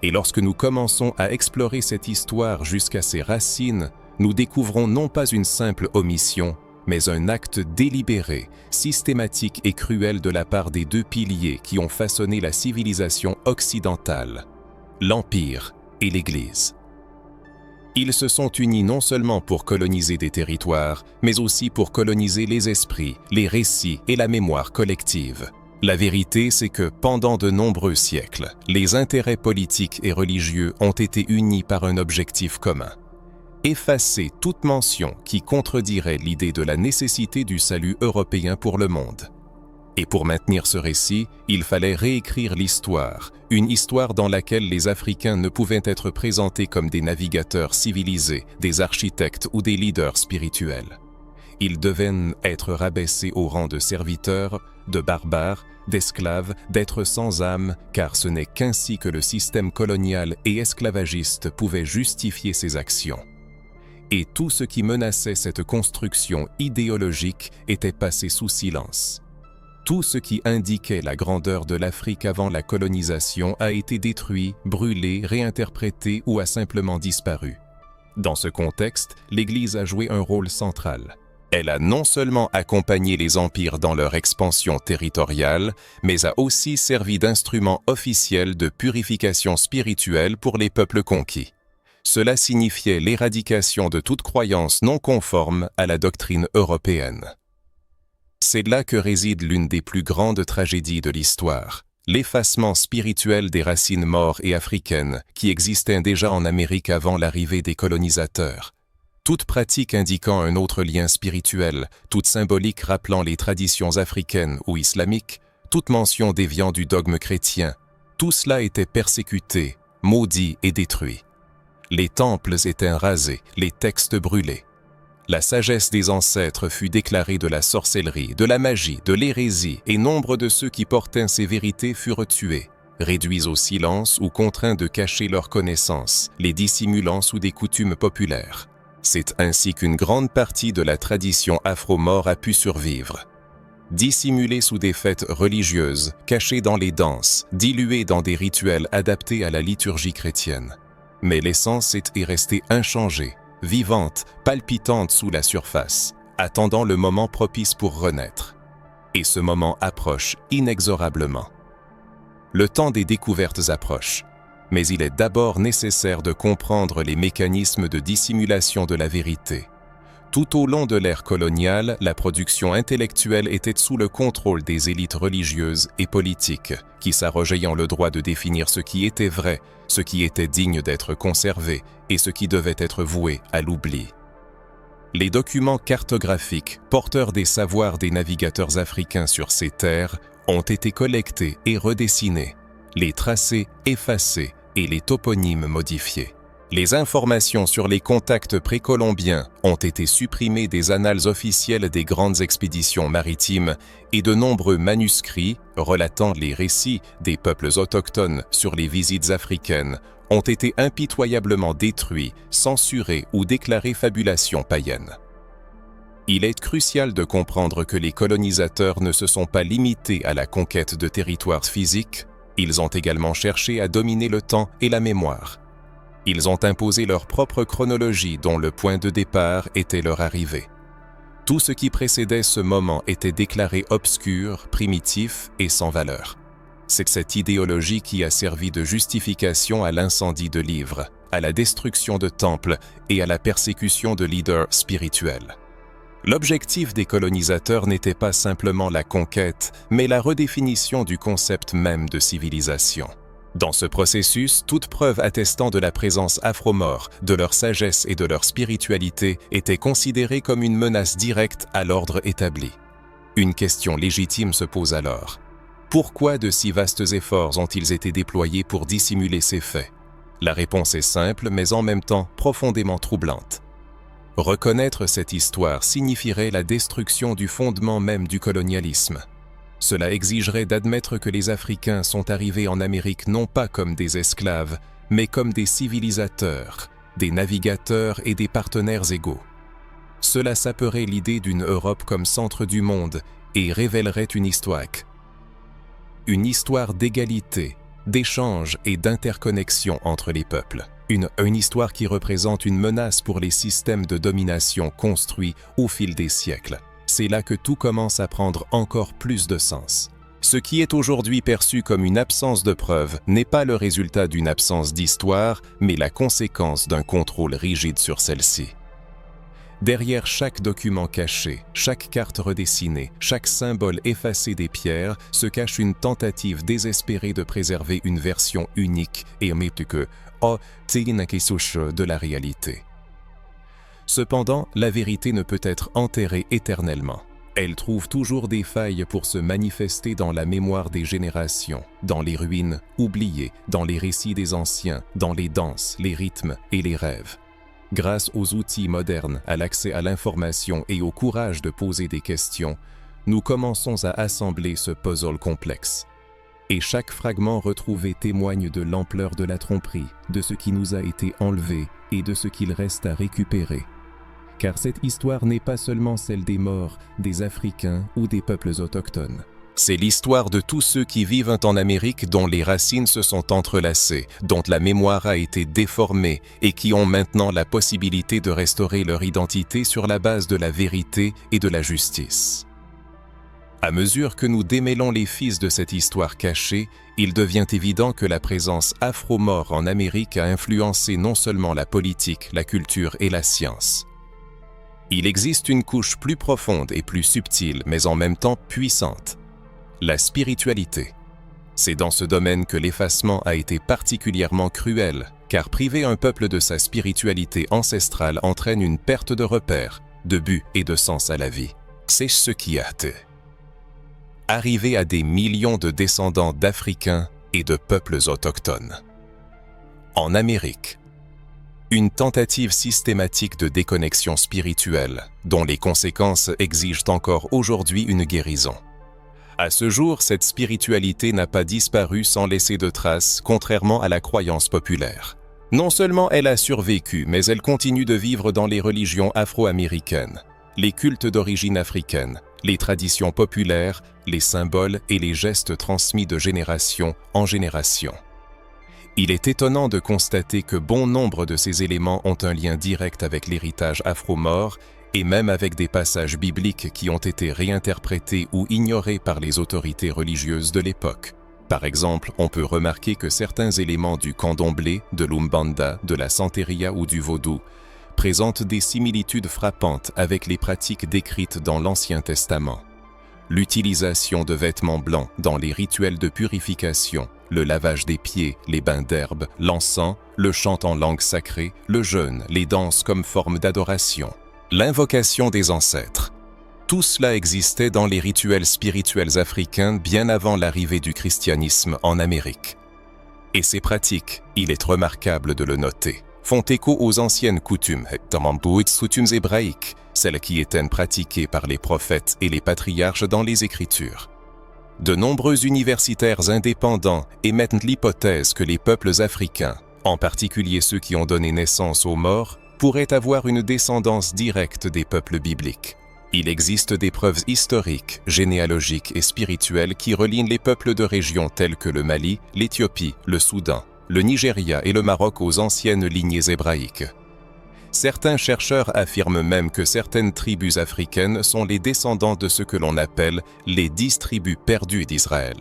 Et lorsque nous commençons à explorer cette histoire jusqu'à ses racines, nous découvrons non pas une simple omission, mais un acte délibéré, systématique et cruel de la part des deux piliers qui ont façonné la civilisation occidentale, l'Empire et l'Église. Ils se sont unis non seulement pour coloniser des territoires, mais aussi pour coloniser les esprits, les récits et la mémoire collective. La vérité, c'est que pendant de nombreux siècles, les intérêts politiques et religieux ont été unis par un objectif commun. Effacer toute mention qui contredirait l'idée de la nécessité du salut européen pour le monde. Et pour maintenir ce récit, il fallait réécrire l'histoire, une histoire dans laquelle les Africains ne pouvaient être présentés comme des navigateurs civilisés, des architectes ou des leaders spirituels. Ils devaient être rabaissés au rang de serviteurs, de barbares, d'esclaves, d'êtres sans âme, car ce n'est qu'ainsi que le système colonial et esclavagiste pouvait justifier ses actions. Et tout ce qui menaçait cette construction idéologique était passé sous silence. Tout ce qui indiquait la grandeur de l'Afrique avant la colonisation a été détruit, brûlé, réinterprété ou a simplement disparu. Dans ce contexte, l'Église a joué un rôle central. Elle a non seulement accompagné les empires dans leur expansion territoriale, mais a aussi servi d'instrument officiel de purification spirituelle pour les peuples conquis. Cela signifiait l'éradication de toute croyance non conforme à la doctrine européenne. C'est là que réside l'une des plus grandes tragédies de l'histoire, l'effacement spirituel des racines maures et africaines qui existaient déjà en Amérique avant l'arrivée des colonisateurs. Toute pratique indiquant un autre lien spirituel, toute symbolique rappelant les traditions africaines ou islamiques, toute mention déviant du dogme chrétien, tout cela était persécuté, maudit et détruit. Les temples étaient rasés, les textes brûlés. La sagesse des ancêtres fut déclarée de la sorcellerie, de la magie, de l'hérésie, et nombre de ceux qui portaient ces vérités furent tués, réduits au silence ou contraints de cacher leurs connaissances, les dissimulant sous des coutumes populaires. C'est ainsi qu'une grande partie de la tradition afro-maure a pu survivre. Dissimulée sous des fêtes religieuses, cachée dans les danses, diluée dans des rituels adaptés à la liturgie chrétienne. Mais l'essence est restée inchangée, vivante, palpitante sous la surface, attendant le moment propice pour renaître. Et ce moment approche inexorablement. Le temps des découvertes approche, mais il est d'abord nécessaire de comprendre les mécanismes de dissimulation de la vérité. Tout au long de l'ère coloniale, la production intellectuelle était sous le contrôle des élites religieuses et politiques, qui s'arrogeaient le droit de définir ce qui était vrai, ce qui était digne d'être conservé et ce qui devait être voué à l'oubli. Les documents cartographiques, porteurs des savoirs des navigateurs africains sur ces terres, ont été collectés et redessinés, les tracés effacés et les toponymes modifiés. Les informations sur les contacts précolombiens ont été supprimées des annales officielles des grandes expéditions maritimes et de nombreux manuscrits relatant les récits des peuples autochtones sur les visites africaines ont été impitoyablement détruits, censurés ou déclarés fabulations païennes. Il est crucial de comprendre que les colonisateurs ne se sont pas limités à la conquête de territoires physiques, ils ont également cherché à dominer le temps et la mémoire. Ils ont imposé leur propre chronologie dont le point de départ était leur arrivée. Tout ce qui précédait ce moment était déclaré obscur, primitif et sans valeur. C'est cette idéologie qui a servi de justification à l'incendie de livres, à la destruction de temples et à la persécution de leaders spirituels. L'objectif des colonisateurs n'était pas simplement la conquête, mais la redéfinition du concept même de civilisation. Dans ce processus, toute preuve attestant de la présence afro-maure, de leur sagesse et de leur spiritualité était considérée comme une menace directe à l'ordre établi. Une question légitime se pose alors. Pourquoi de si vastes efforts ont-ils été déployés pour dissimuler ces faits? La réponse est simple, mais en même temps profondément troublante. Reconnaître cette histoire signifierait la destruction du fondement même du colonialisme. Cela exigerait d'admettre que les Africains sont arrivés en Amérique non pas comme des esclaves, mais comme des civilisateurs, des navigateurs et des partenaires égaux. Cela saperait l'idée d'une Europe comme centre du monde et révélerait une histoire d'égalité, d'échange et d'interconnexion entre les peuples. Une histoire qui représente une menace pour les systèmes de domination construits au fil des siècles. C'est là que tout commence à prendre encore plus de sens. Ce qui est aujourd'hui perçu comme une absence de preuves n'est pas le résultat d'une absence d'histoire, mais la conséquence d'un contrôle rigide sur celle-ci. Derrière chaque document caché, chaque carte redessinée, chaque symbole effacé des pierres, se cache une tentative désespérée de préserver une version unique et mythique de la réalité. Cependant, la vérité ne peut être enterrée éternellement. Elle trouve toujours des failles pour se manifester dans la mémoire des générations, dans les ruines oubliées, dans les récits des anciens, dans les danses, les rythmes et les rêves. Grâce aux outils modernes, à l'accès à l'information et au courage de poser des questions, nous commençons à assembler ce puzzle complexe. Et chaque fragment retrouvé témoigne de l'ampleur de la tromperie, de ce qui nous a été enlevé et de ce qu'il reste à récupérer. Car cette histoire n'est pas seulement celle des morts, des Africains ou des peuples autochtones. C'est l'histoire de tous ceux qui vivent en Amérique dont les racines se sont entrelacées, dont la mémoire a été déformée et qui ont maintenant la possibilité de restaurer leur identité sur la base de la vérité et de la justice. À mesure que nous démêlons les fils de cette histoire cachée, il devient évident que la présence afro-maure en Amérique a influencé non seulement la politique, la culture et la science. Il existe une couche plus profonde et plus subtile, mais en même temps puissante. La spiritualité. C'est dans ce domaine que l'effacement a été particulièrement cruel, car priver un peuple de sa spiritualité ancestrale entraîne une perte de repères, de but et de sens à la vie. C'est ce qui a été arrivé à des millions de descendants d'Africains et de peuples autochtones. En Amérique, une tentative systématique de déconnexion spirituelle, dont les conséquences exigent encore aujourd'hui une guérison. À ce jour, cette spiritualité n'a pas disparu sans laisser de traces, contrairement à la croyance populaire. Non seulement elle a survécu, mais elle continue de vivre dans les religions afro-américaines, les cultes d'origine africaine, les traditions populaires, les symboles et les gestes transmis de génération en génération. Il est étonnant de constater que bon nombre de ces éléments ont un lien direct avec l'héritage afro-maure et même avec des passages bibliques qui ont été réinterprétés ou ignorés par les autorités religieuses de l'époque. Par exemple, on peut remarquer que certains éléments du candomblé, de l'umbanda, de la santeria ou du vaudou présentent des similitudes frappantes avec les pratiques décrites dans l'Ancien Testament. L'utilisation de vêtements blancs dans les rituels de purification, le lavage des pieds, les bains d'herbe, l'encens, le chant en langue sacrée, le jeûne, les danses comme forme d'adoration, l'invocation des ancêtres. Tout cela existait dans les rituels spirituels africains bien avant l'arrivée du christianisme en Amérique. Et ces pratiques, il est remarquable de le noter, font écho aux anciennes coutumes hébraïques, celles qui étaient pratiquées par les prophètes et les patriarches dans les Écritures. De nombreux universitaires indépendants émettent l'hypothèse que les peuples africains, en particulier ceux qui ont donné naissance aux morts, pourraient avoir une descendance directe des peuples bibliques. Il existe des preuves historiques, généalogiques et spirituelles qui relient les peuples de régions telles que le Mali, l'Éthiopie, le Soudan, le Nigeria et le Maroc aux anciennes lignées hébraïques. Certains chercheurs affirment même que certaines tribus africaines sont les descendants de ce que l'on appelle les 10 tribus perdues d'Israël.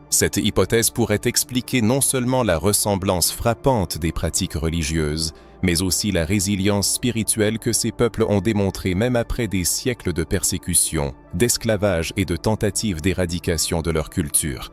Cette hypothèse pourrait expliquer non seulement la ressemblance frappante des pratiques religieuses, mais aussi la résilience spirituelle que ces peuples ont démontrée même après des siècles de persécution, d'esclavage et de tentatives d'éradication de leur culture.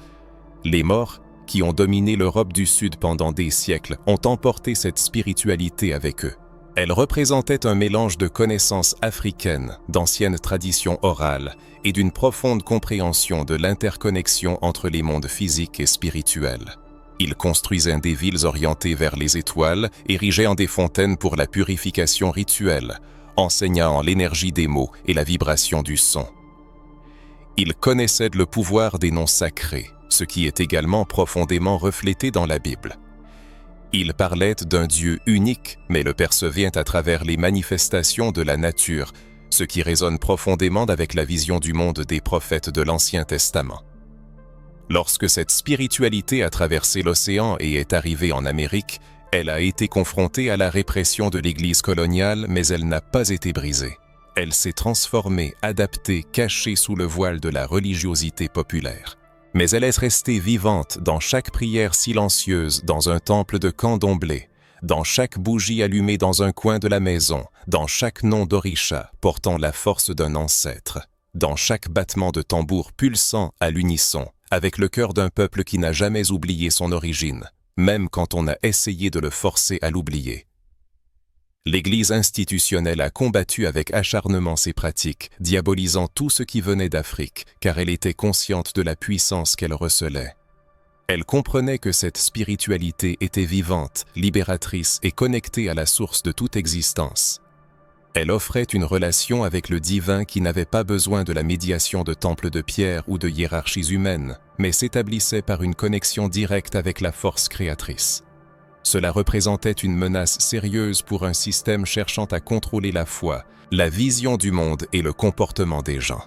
Les Maures, qui ont dominé l'Europe du Sud pendant des siècles, ont emporté cette spiritualité avec eux. Elle représentait un mélange de connaissances africaines, d'anciennes traditions orales et d'une profonde compréhension de l'interconnexion entre les mondes physiques et spirituels. Ils construisaient des villes orientées vers les étoiles, érigées en des fontaines pour la purification rituelle, enseignant l'énergie des mots et la vibration du son. Ils connaissaient le pouvoir des noms sacrés, ce qui est également profondément reflété dans la Bible. Ils parlaient d'un Dieu unique, mais le percevaient à travers les manifestations de la nature, ce qui résonne profondément avec la vision du monde des prophètes de l'Ancien Testament. Lorsque cette spiritualité a traversé l'océan et est arrivée en Amérique, elle a été confrontée à la répression de l'Église coloniale, mais elle n'a pas été brisée. Elle s'est transformée, adaptée, cachée sous le voile de la religiosité populaire. Mais elle est restée vivante dans chaque prière silencieuse dans un temple de candomblé, dans chaque bougie allumée dans un coin de la maison, dans chaque nom d'orisha portant la force d'un ancêtre, dans chaque battement de tambour pulsant à l'unisson, avec le cœur d'un peuple qui n'a jamais oublié son origine, même quand on a essayé de le forcer à l'oublier. L'Église institutionnelle a combattu avec acharnement ces pratiques, diabolisant tout ce qui venait d'Afrique, car elle était consciente de la puissance qu'elle recelait. Elle comprenait que cette spiritualité était vivante, libératrice et connectée à la source de toute existence. Elle offrait une relation avec le divin qui n'avait pas besoin de la médiation de temples de pierre ou de hiérarchies humaines, mais s'établissait par une connexion directe avec la force créatrice. Cela représentait une menace sérieuse pour un système cherchant à contrôler la foi, la vision du monde et le comportement des gens.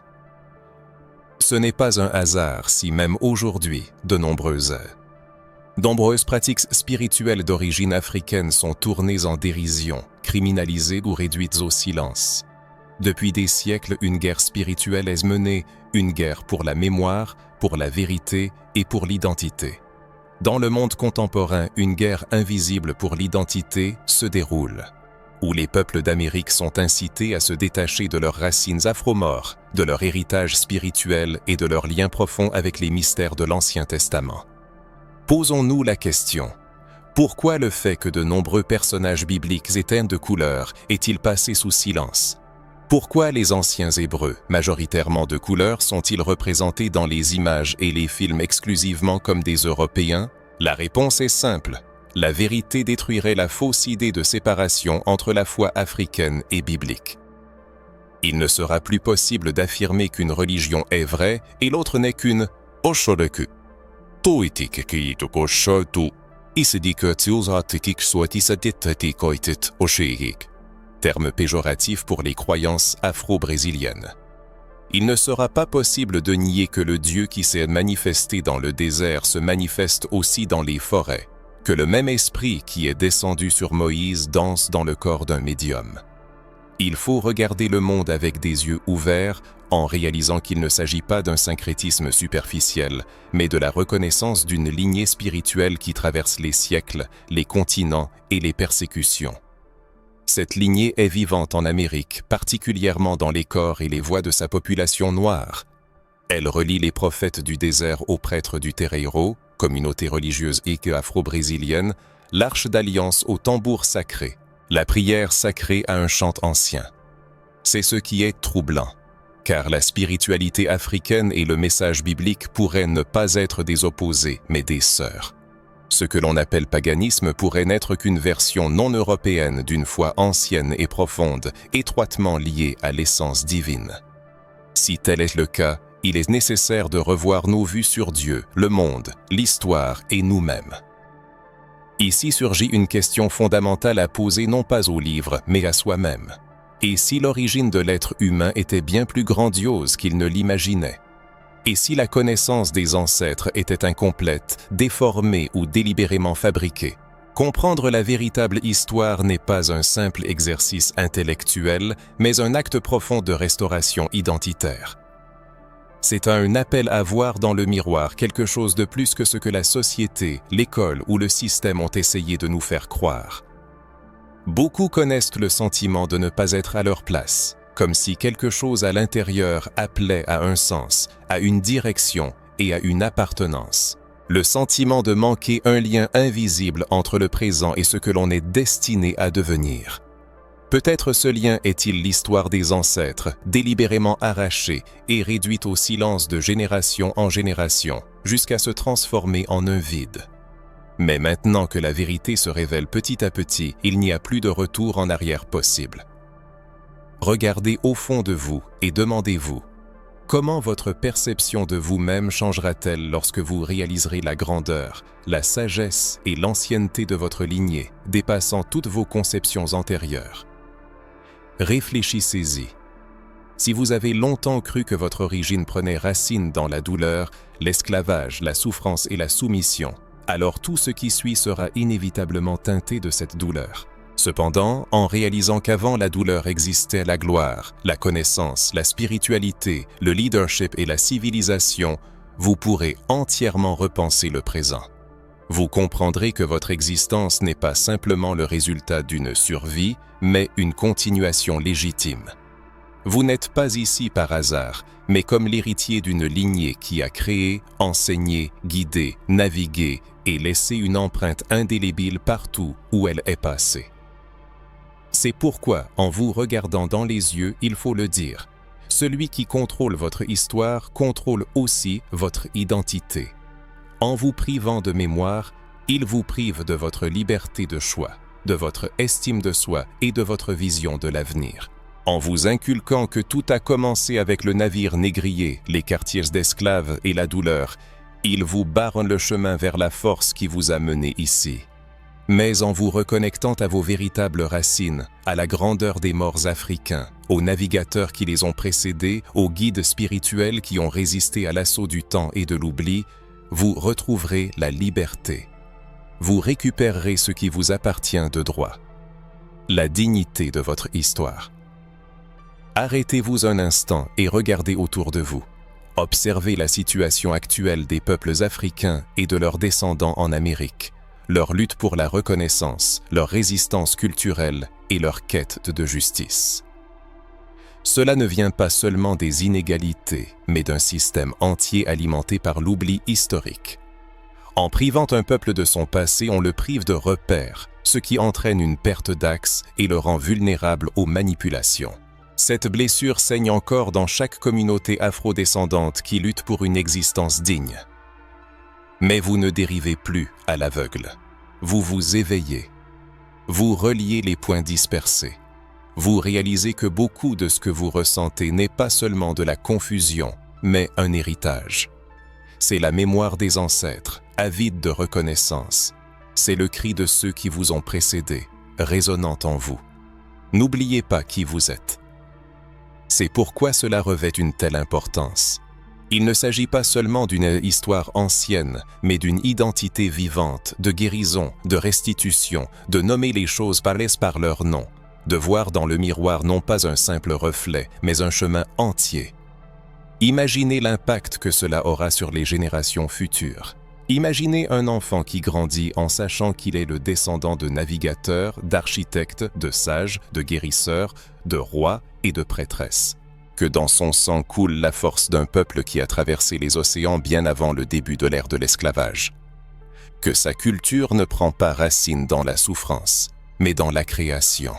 Ce n'est pas un hasard si même aujourd'hui, de nombreuses pratiques spirituelles d'origine africaine sont tournées en dérision, criminalisées ou réduites au silence. Depuis des siècles, une guerre spirituelle est menée, une guerre pour la mémoire, pour la vérité et pour l'identité. Dans le monde contemporain, une guerre invisible pour l'identité se déroule, où les peuples d'Amérique sont incités à se détacher de leurs racines afro-maures, de leur héritage spirituel et de leurs liens profonds avec les mystères de l'Ancien Testament. Posons-nous la question, pourquoi le fait que de nombreux personnages bibliques éteints de couleur est-il passé sous silence? Pourquoi les anciens Hébreux, majoritairement de couleur, sont-ils représentés dans les images et les films exclusivement comme des Européens? La réponse est simple. La vérité détruirait la fausse idée de séparation entre la foi africaine et biblique. Il ne sera plus possible d'affirmer qu'une religion est vraie et l'autre n'est qu'une oshoreku. Terme péjoratif pour les croyances afro-brésiliennes. Il ne sera pas possible de nier que le Dieu qui s'est manifesté dans le désert se manifeste aussi dans les forêts, que le même esprit qui est descendu sur Moïse danse dans le corps d'un médium. Il faut regarder le monde avec des yeux ouverts en réalisant qu'il ne s'agit pas d'un syncrétisme superficiel, mais de la reconnaissance d'une lignée spirituelle qui traverse les siècles, les continents et les persécutions. Cette lignée est vivante en Amérique, particulièrement dans les corps et les voix de sa population noire. Elle relie les prophètes du désert aux prêtres du Terreiro, communauté religieuse afro-brésilienne, l'arche d'alliance au tambour sacré, la prière sacrée à un chant ancien. C'est ce qui est troublant, car la spiritualité africaine et le message biblique pourraient ne pas être des opposés, mais des sœurs. Ce que l'on appelle paganisme pourrait n'être qu'une version non européenne d'une foi ancienne et profonde, étroitement liée à l'essence divine. Si tel est le cas, il est nécessaire de revoir nos vues sur Dieu, le monde, l'histoire et nous-mêmes. Ici surgit une question fondamentale à poser non pas au livre, mais à soi-même. Et si l'origine de l'être humain était bien plus grandiose qu'il ne l'imaginait? Et si la connaissance des ancêtres était incomplète, déformée ou délibérément fabriquée? Comprendre la véritable histoire n'est pas un simple exercice intellectuel, mais un acte profond de restauration identitaire. C'est un appel à voir dans le miroir quelque chose de plus que ce que la société, l'école ou le système ont essayé de nous faire croire. Beaucoup connaissent le sentiment de ne pas être à leur place, comme si quelque chose à l'intérieur appelait à un sens, à une direction et à une appartenance. Le sentiment de manquer un lien invisible entre le présent et ce que l'on est destiné à devenir. Peut-être ce lien est-il l'histoire des ancêtres, délibérément arrachée et réduite au silence de génération en génération, jusqu'à se transformer en un vide. Mais maintenant que la vérité se révèle petit à petit, il n'y a plus de retour en arrière possible. Regardez au fond de vous et demandez-vous, comment votre perception de vous-même changera-t-elle lorsque vous réaliserez la grandeur, la sagesse et l'ancienneté de votre lignée, dépassant toutes vos conceptions antérieures? Réfléchissez-y. Si vous avez longtemps cru que votre origine prenait racine dans la douleur, l'esclavage, la souffrance et la soumission, alors tout ce qui suit sera inévitablement teinté de cette douleur. Cependant, en réalisant qu'avant la douleur existait la gloire, la connaissance, la spiritualité, le leadership et la civilisation, vous pourrez entièrement repenser le présent. Vous comprendrez que votre existence n'est pas simplement le résultat d'une survie, mais une continuation légitime. Vous n'êtes pas ici par hasard, mais comme l'héritier d'une lignée qui a créé, enseigné, guidé, navigué et laissé une empreinte indélébile partout où elle est passée. C'est pourquoi, en vous regardant dans les yeux, il faut le dire. Celui qui contrôle votre histoire contrôle aussi votre identité. En vous privant de mémoire, il vous prive de votre liberté de choix, de votre estime de soi et de votre vision de l'avenir. En vous inculquant que tout a commencé avec le navire négrier, les quartiers d'esclaves et la douleur, il vous barre le chemin vers la force qui vous a mené ici. Mais en vous reconnectant à vos véritables racines, à la grandeur des morts africains, aux navigateurs qui les ont précédés, aux guides spirituels qui ont résisté à l'assaut du temps et de l'oubli, vous retrouverez la liberté. Vous récupérerez ce qui vous appartient de droit, la dignité de votre histoire. Arrêtez-vous un instant et regardez autour de vous. Observez la situation actuelle des peuples africains et de leurs descendants en Amérique, leur lutte pour la reconnaissance, leur résistance culturelle et leur quête de justice. Cela ne vient pas seulement des inégalités, mais d'un système entier alimenté par l'oubli historique. En privant un peuple de son passé, on le prive de repères, ce qui entraîne une perte d'axe et le rend vulnérable aux manipulations. Cette blessure saigne encore dans chaque communauté afrodescendante qui lutte pour une existence digne. Mais vous ne dérivez plus à l'aveugle. Vous vous éveillez. Vous reliez les points dispersés. vous réalisez que beaucoup de ce que vous ressentez n'est pas seulement de la confusion, mais un héritage. C'est la mémoire des ancêtres, avide de reconnaissance. C'est le cri de ceux qui vous ont précédés, résonnant en vous. N'oubliez pas qui vous êtes. C'est pourquoi cela revêt une telle importance. Il ne s'agit pas seulement d'une histoire ancienne, mais d'une identité vivante, de guérison, de restitution, de nommer les choses par leur nom, de voir dans le miroir non pas un simple reflet, mais un chemin entier. Imaginez l'impact que cela aura sur les générations futures. Imaginez un enfant qui grandit en sachant qu'il est le descendant de navigateurs, d'architectes, de sages, de guérisseurs, de rois et de prêtresses. Que dans son sang coule la force d'un peuple qui a traversé les océans bien avant le début de l'ère de l'esclavage. Que sa culture ne prend pas racine dans la souffrance, mais dans la création.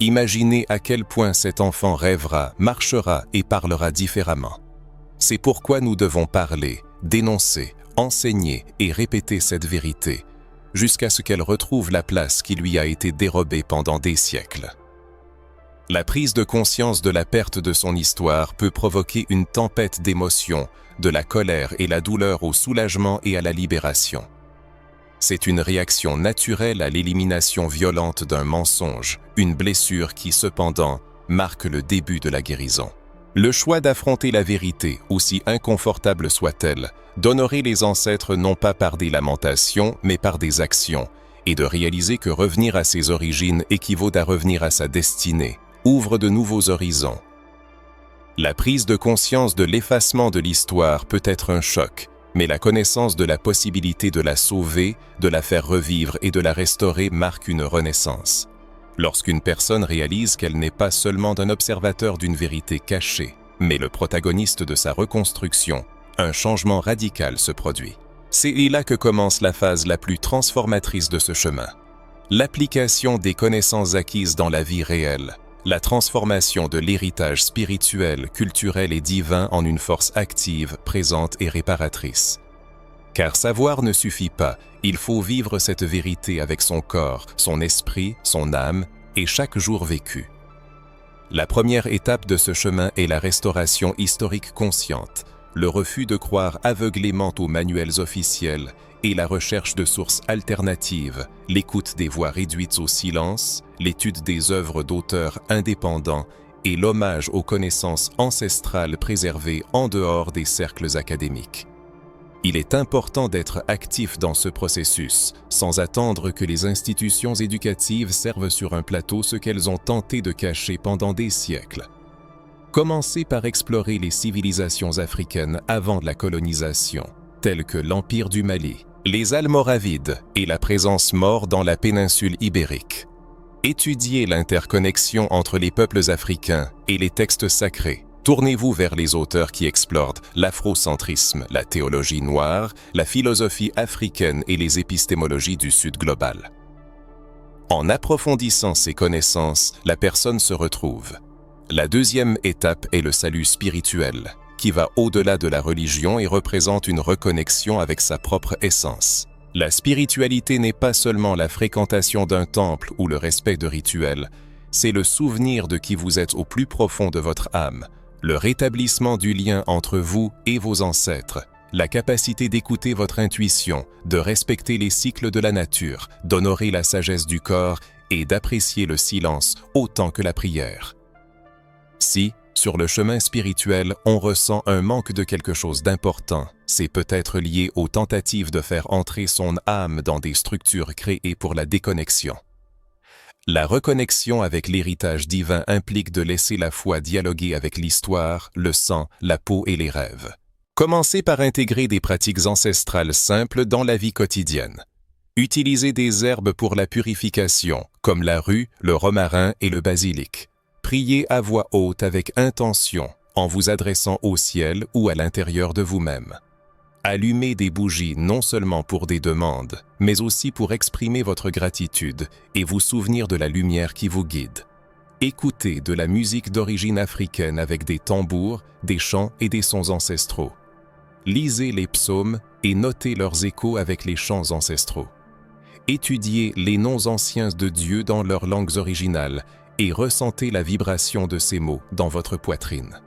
Imaginez à quel point cet enfant rêvera, marchera et parlera différemment. C'est pourquoi nous devons parler, dénoncer, enseigner et répéter cette vérité, jusqu'à ce qu'elle retrouve la place qui lui a été dérobée pendant des siècles. La prise de conscience de la perte de son histoire peut provoquer une tempête d'émotions, de la colère et la douleur au soulagement et à la libération. C'est une réaction naturelle à l'élimination violente d'un mensonge, une blessure qui, cependant, marque le début de la guérison. Le choix d'affronter la vérité, aussi inconfortable soit-elle, d'honorer les ancêtres non pas par des lamentations, mais par des actions, et de réaliser que revenir à ses origines équivaut à revenir à sa destinée, ouvre de nouveaux horizons. La prise de conscience de l'effacement de l'histoire peut être un choc, mais la connaissance de la possibilité de la sauver, de la faire revivre et de la restaurer marque une renaissance. Lorsqu'une personne réalise qu'elle n'est pas seulement un observateur d'une vérité cachée, mais le protagoniste de sa reconstruction, un changement radical se produit. C'est là que commence la phase la plus transformatrice de ce chemin. L'application des connaissances acquises dans la vie réelle, la transformation de l'héritage spirituel, culturel et divin en une force active, présente et réparatrice. Car savoir ne suffit pas, il faut vivre cette vérité avec son corps, son esprit, son âme et chaque jour vécu. La première étape de ce chemin est la restauration historique consciente, le refus de croire aveuglément aux manuels officiels et la recherche de sources alternatives, l'écoute des voix réduites au silence, l'étude des œuvres d'auteurs indépendants et l'hommage aux connaissances ancestrales préservées en dehors des cercles académiques. Il est important d'être actif dans ce processus, sans attendre que les institutions éducatives servent sur un plateau ce qu'elles ont tenté de cacher pendant des siècles. Commencez par explorer les civilisations africaines avant la colonisation, telles que l'Empire du Mali, les Almoravides et la présence maure dans la péninsule ibérique. Étudiez l'interconnexion entre les peuples africains et les textes sacrés. Tournez-vous vers les auteurs qui explorent l'afrocentrisme, la théologie noire, la philosophie africaine et les épistémologies du Sud global. En approfondissant ces connaissances, la personne se retrouve. La deuxième étape est le salut spirituel, qui va au-delà de la religion et représente une reconnexion avec sa propre essence. La spiritualité n'est pas seulement la fréquentation d'un temple ou le respect de rituels, c'est le souvenir de qui vous êtes au plus profond de votre âme, le rétablissement du lien entre vous et vos ancêtres, la capacité d'écouter votre intuition, de respecter les cycles de la nature, d'honorer la sagesse du corps et d'apprécier le silence autant que la prière. Si, sur le chemin spirituel, on ressent un manque de quelque chose d'important, c'est peut-être lié aux tentatives de faire entrer son âme dans des structures créées pour la déconnexion. La reconnexion avec l'héritage divin implique de laisser la foi dialoguer avec l'histoire, le sang, la peau et les rêves. Commencez par intégrer des pratiques ancestrales simples dans la vie quotidienne. Utilisez des herbes pour la purification, comme la rue, le romarin et le basilic. Priez à voix haute avec intention, en vous adressant au ciel ou à l'intérieur de vous-même. Allumez des bougies non seulement pour des demandes, mais aussi pour exprimer votre gratitude et vous souvenir de la lumière qui vous guide. Écoutez de la musique d'origine africaine avec des tambours, des chants et des sons ancestraux. Lisez les psaumes et notez leurs échos avec les chants ancestraux. Étudiez les noms anciens de Dieu dans leurs langues originales et ressentez la vibration de ces mots dans votre poitrine.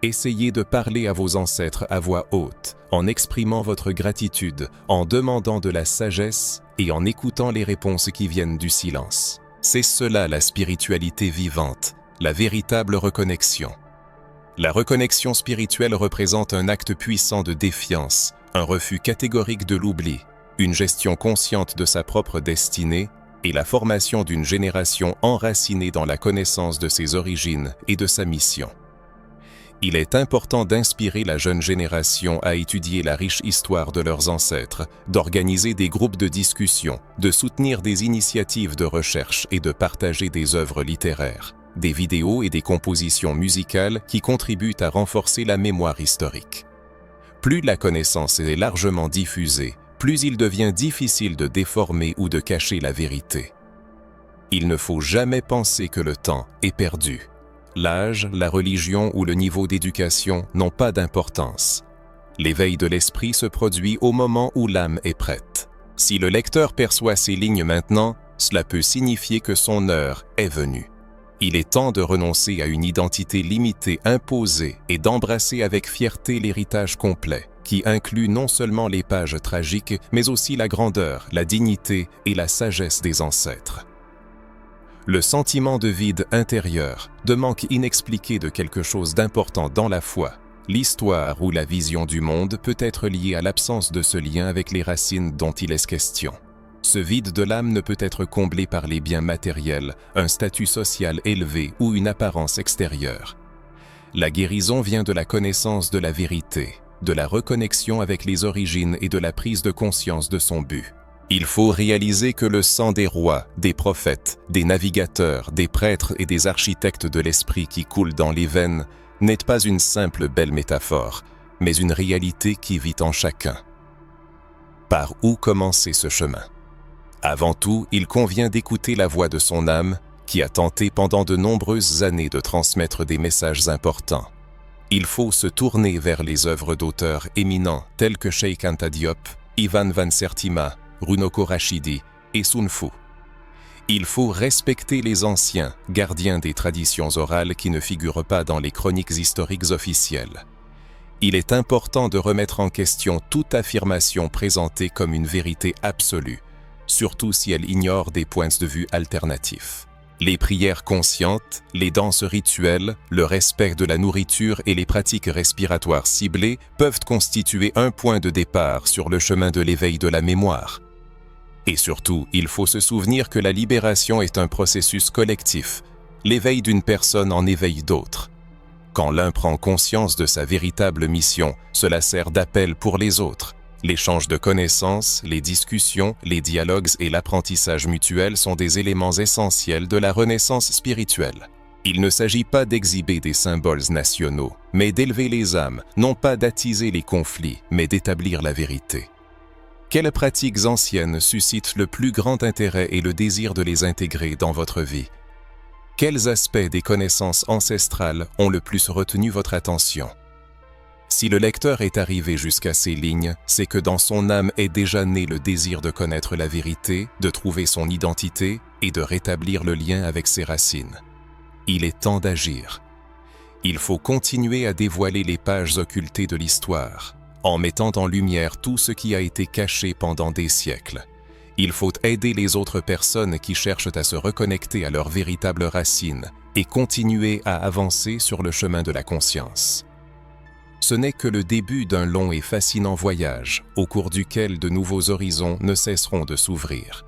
Essayez de parler à vos ancêtres à voix haute, en exprimant votre gratitude, en demandant de la sagesse et en écoutant les réponses qui viennent du silence. C'est cela la spiritualité vivante, la véritable reconnexion. La reconnexion spirituelle représente un acte puissant de défiance, un refus catégorique de l'oubli, une gestion consciente de sa propre destinée et la formation d'une génération enracinée dans la connaissance de ses origines et de sa mission. Il est important d'inspirer la jeune génération à étudier la riche histoire de leurs ancêtres, d'organiser des groupes de discussion, de soutenir des initiatives de recherche et de partager des œuvres littéraires, des vidéos et des compositions musicales qui contribuent à renforcer la mémoire historique. Plus la connaissance est largement diffusée, plus il devient difficile de déformer ou de cacher la vérité. Il ne faut jamais penser que le temps est perdu. L'âge, la religion ou le niveau d'éducation n'ont pas d'importance. L'éveil de l'esprit se produit au moment où l'âme est prête. Si le lecteur perçoit ces lignes maintenant, cela peut signifier que son heure est venue. Il est temps de renoncer à une identité limitée, imposée, et d'embrasser avec fierté l'héritage complet, qui inclut non seulement les pages tragiques, mais aussi la grandeur, la dignité et la sagesse des ancêtres. Le sentiment de vide intérieur, de manque inexpliqué de quelque chose d'important dans la foi, l'histoire ou la vision du monde peut être lié à l'absence de ce lien avec les racines dont il est question. Ce vide de l'âme ne peut être comblé par les biens matériels, un statut social élevé ou une apparence extérieure. La guérison vient de la connaissance de la vérité, de la reconnexion avec les origines et de la prise de conscience de son but. Il faut réaliser que le sang des rois, des prophètes, des navigateurs, des prêtres et des architectes de l'esprit qui coule dans les veines n'est pas une simple belle métaphore, mais une réalité qui vit en chacun. Par où commencer ce chemin? Avant tout, il convient d'écouter la voix de son âme, qui a tenté pendant de nombreuses années de transmettre des messages importants. Il faut se tourner vers les œuvres d'auteurs éminents tels que Cheikh Anta Diop, Ivan Van Sertima, Runoko Rashidi et Sun Fu. Il faut respecter les anciens, gardiens des traditions orales qui ne figurent pas dans les chroniques historiques officielles. Il est important de remettre en question toute affirmation présentée comme une vérité absolue, surtout si elle ignore des points de vue alternatifs. Les prières conscientes, les danses rituelles, le respect de la nourriture et les pratiques respiratoires ciblées peuvent constituer un point de départ sur le chemin de l'éveil de la mémoire. Et surtout, il faut se souvenir que la libération est un processus collectif. L'éveil d'une personne en éveille d'autres. Quand l'un prend conscience de sa véritable mission, cela sert d'appel pour les autres. L'échange de connaissances, les discussions, les dialogues et l'apprentissage mutuel sont des éléments essentiels de la renaissance spirituelle. Il ne s'agit pas d'exhiber des symboles nationaux, mais d'élever les âmes, non pas d'attiser les conflits, mais d'établir la vérité. Quelles pratiques anciennes suscitent le plus grand intérêt et le désir de les intégrer dans votre vie? Quels aspects des connaissances ancestrales ont le plus retenu votre attention? Si le lecteur est arrivé jusqu'à ces lignes, c'est que dans son âme est déjà né le désir de connaître la vérité, de trouver son identité et de rétablir le lien avec ses racines. Il est temps d'agir. Il faut continuer à dévoiler les pages occultées de l'histoire, en mettant en lumière tout ce qui a été caché pendant des siècles. Il faut aider les autres personnes qui cherchent à se reconnecter à leurs véritables racines et continuer à avancer sur le chemin de la conscience. Ce n'est que le début d'un long et fascinant voyage, au cours duquel de nouveaux horizons ne cesseront de s'ouvrir.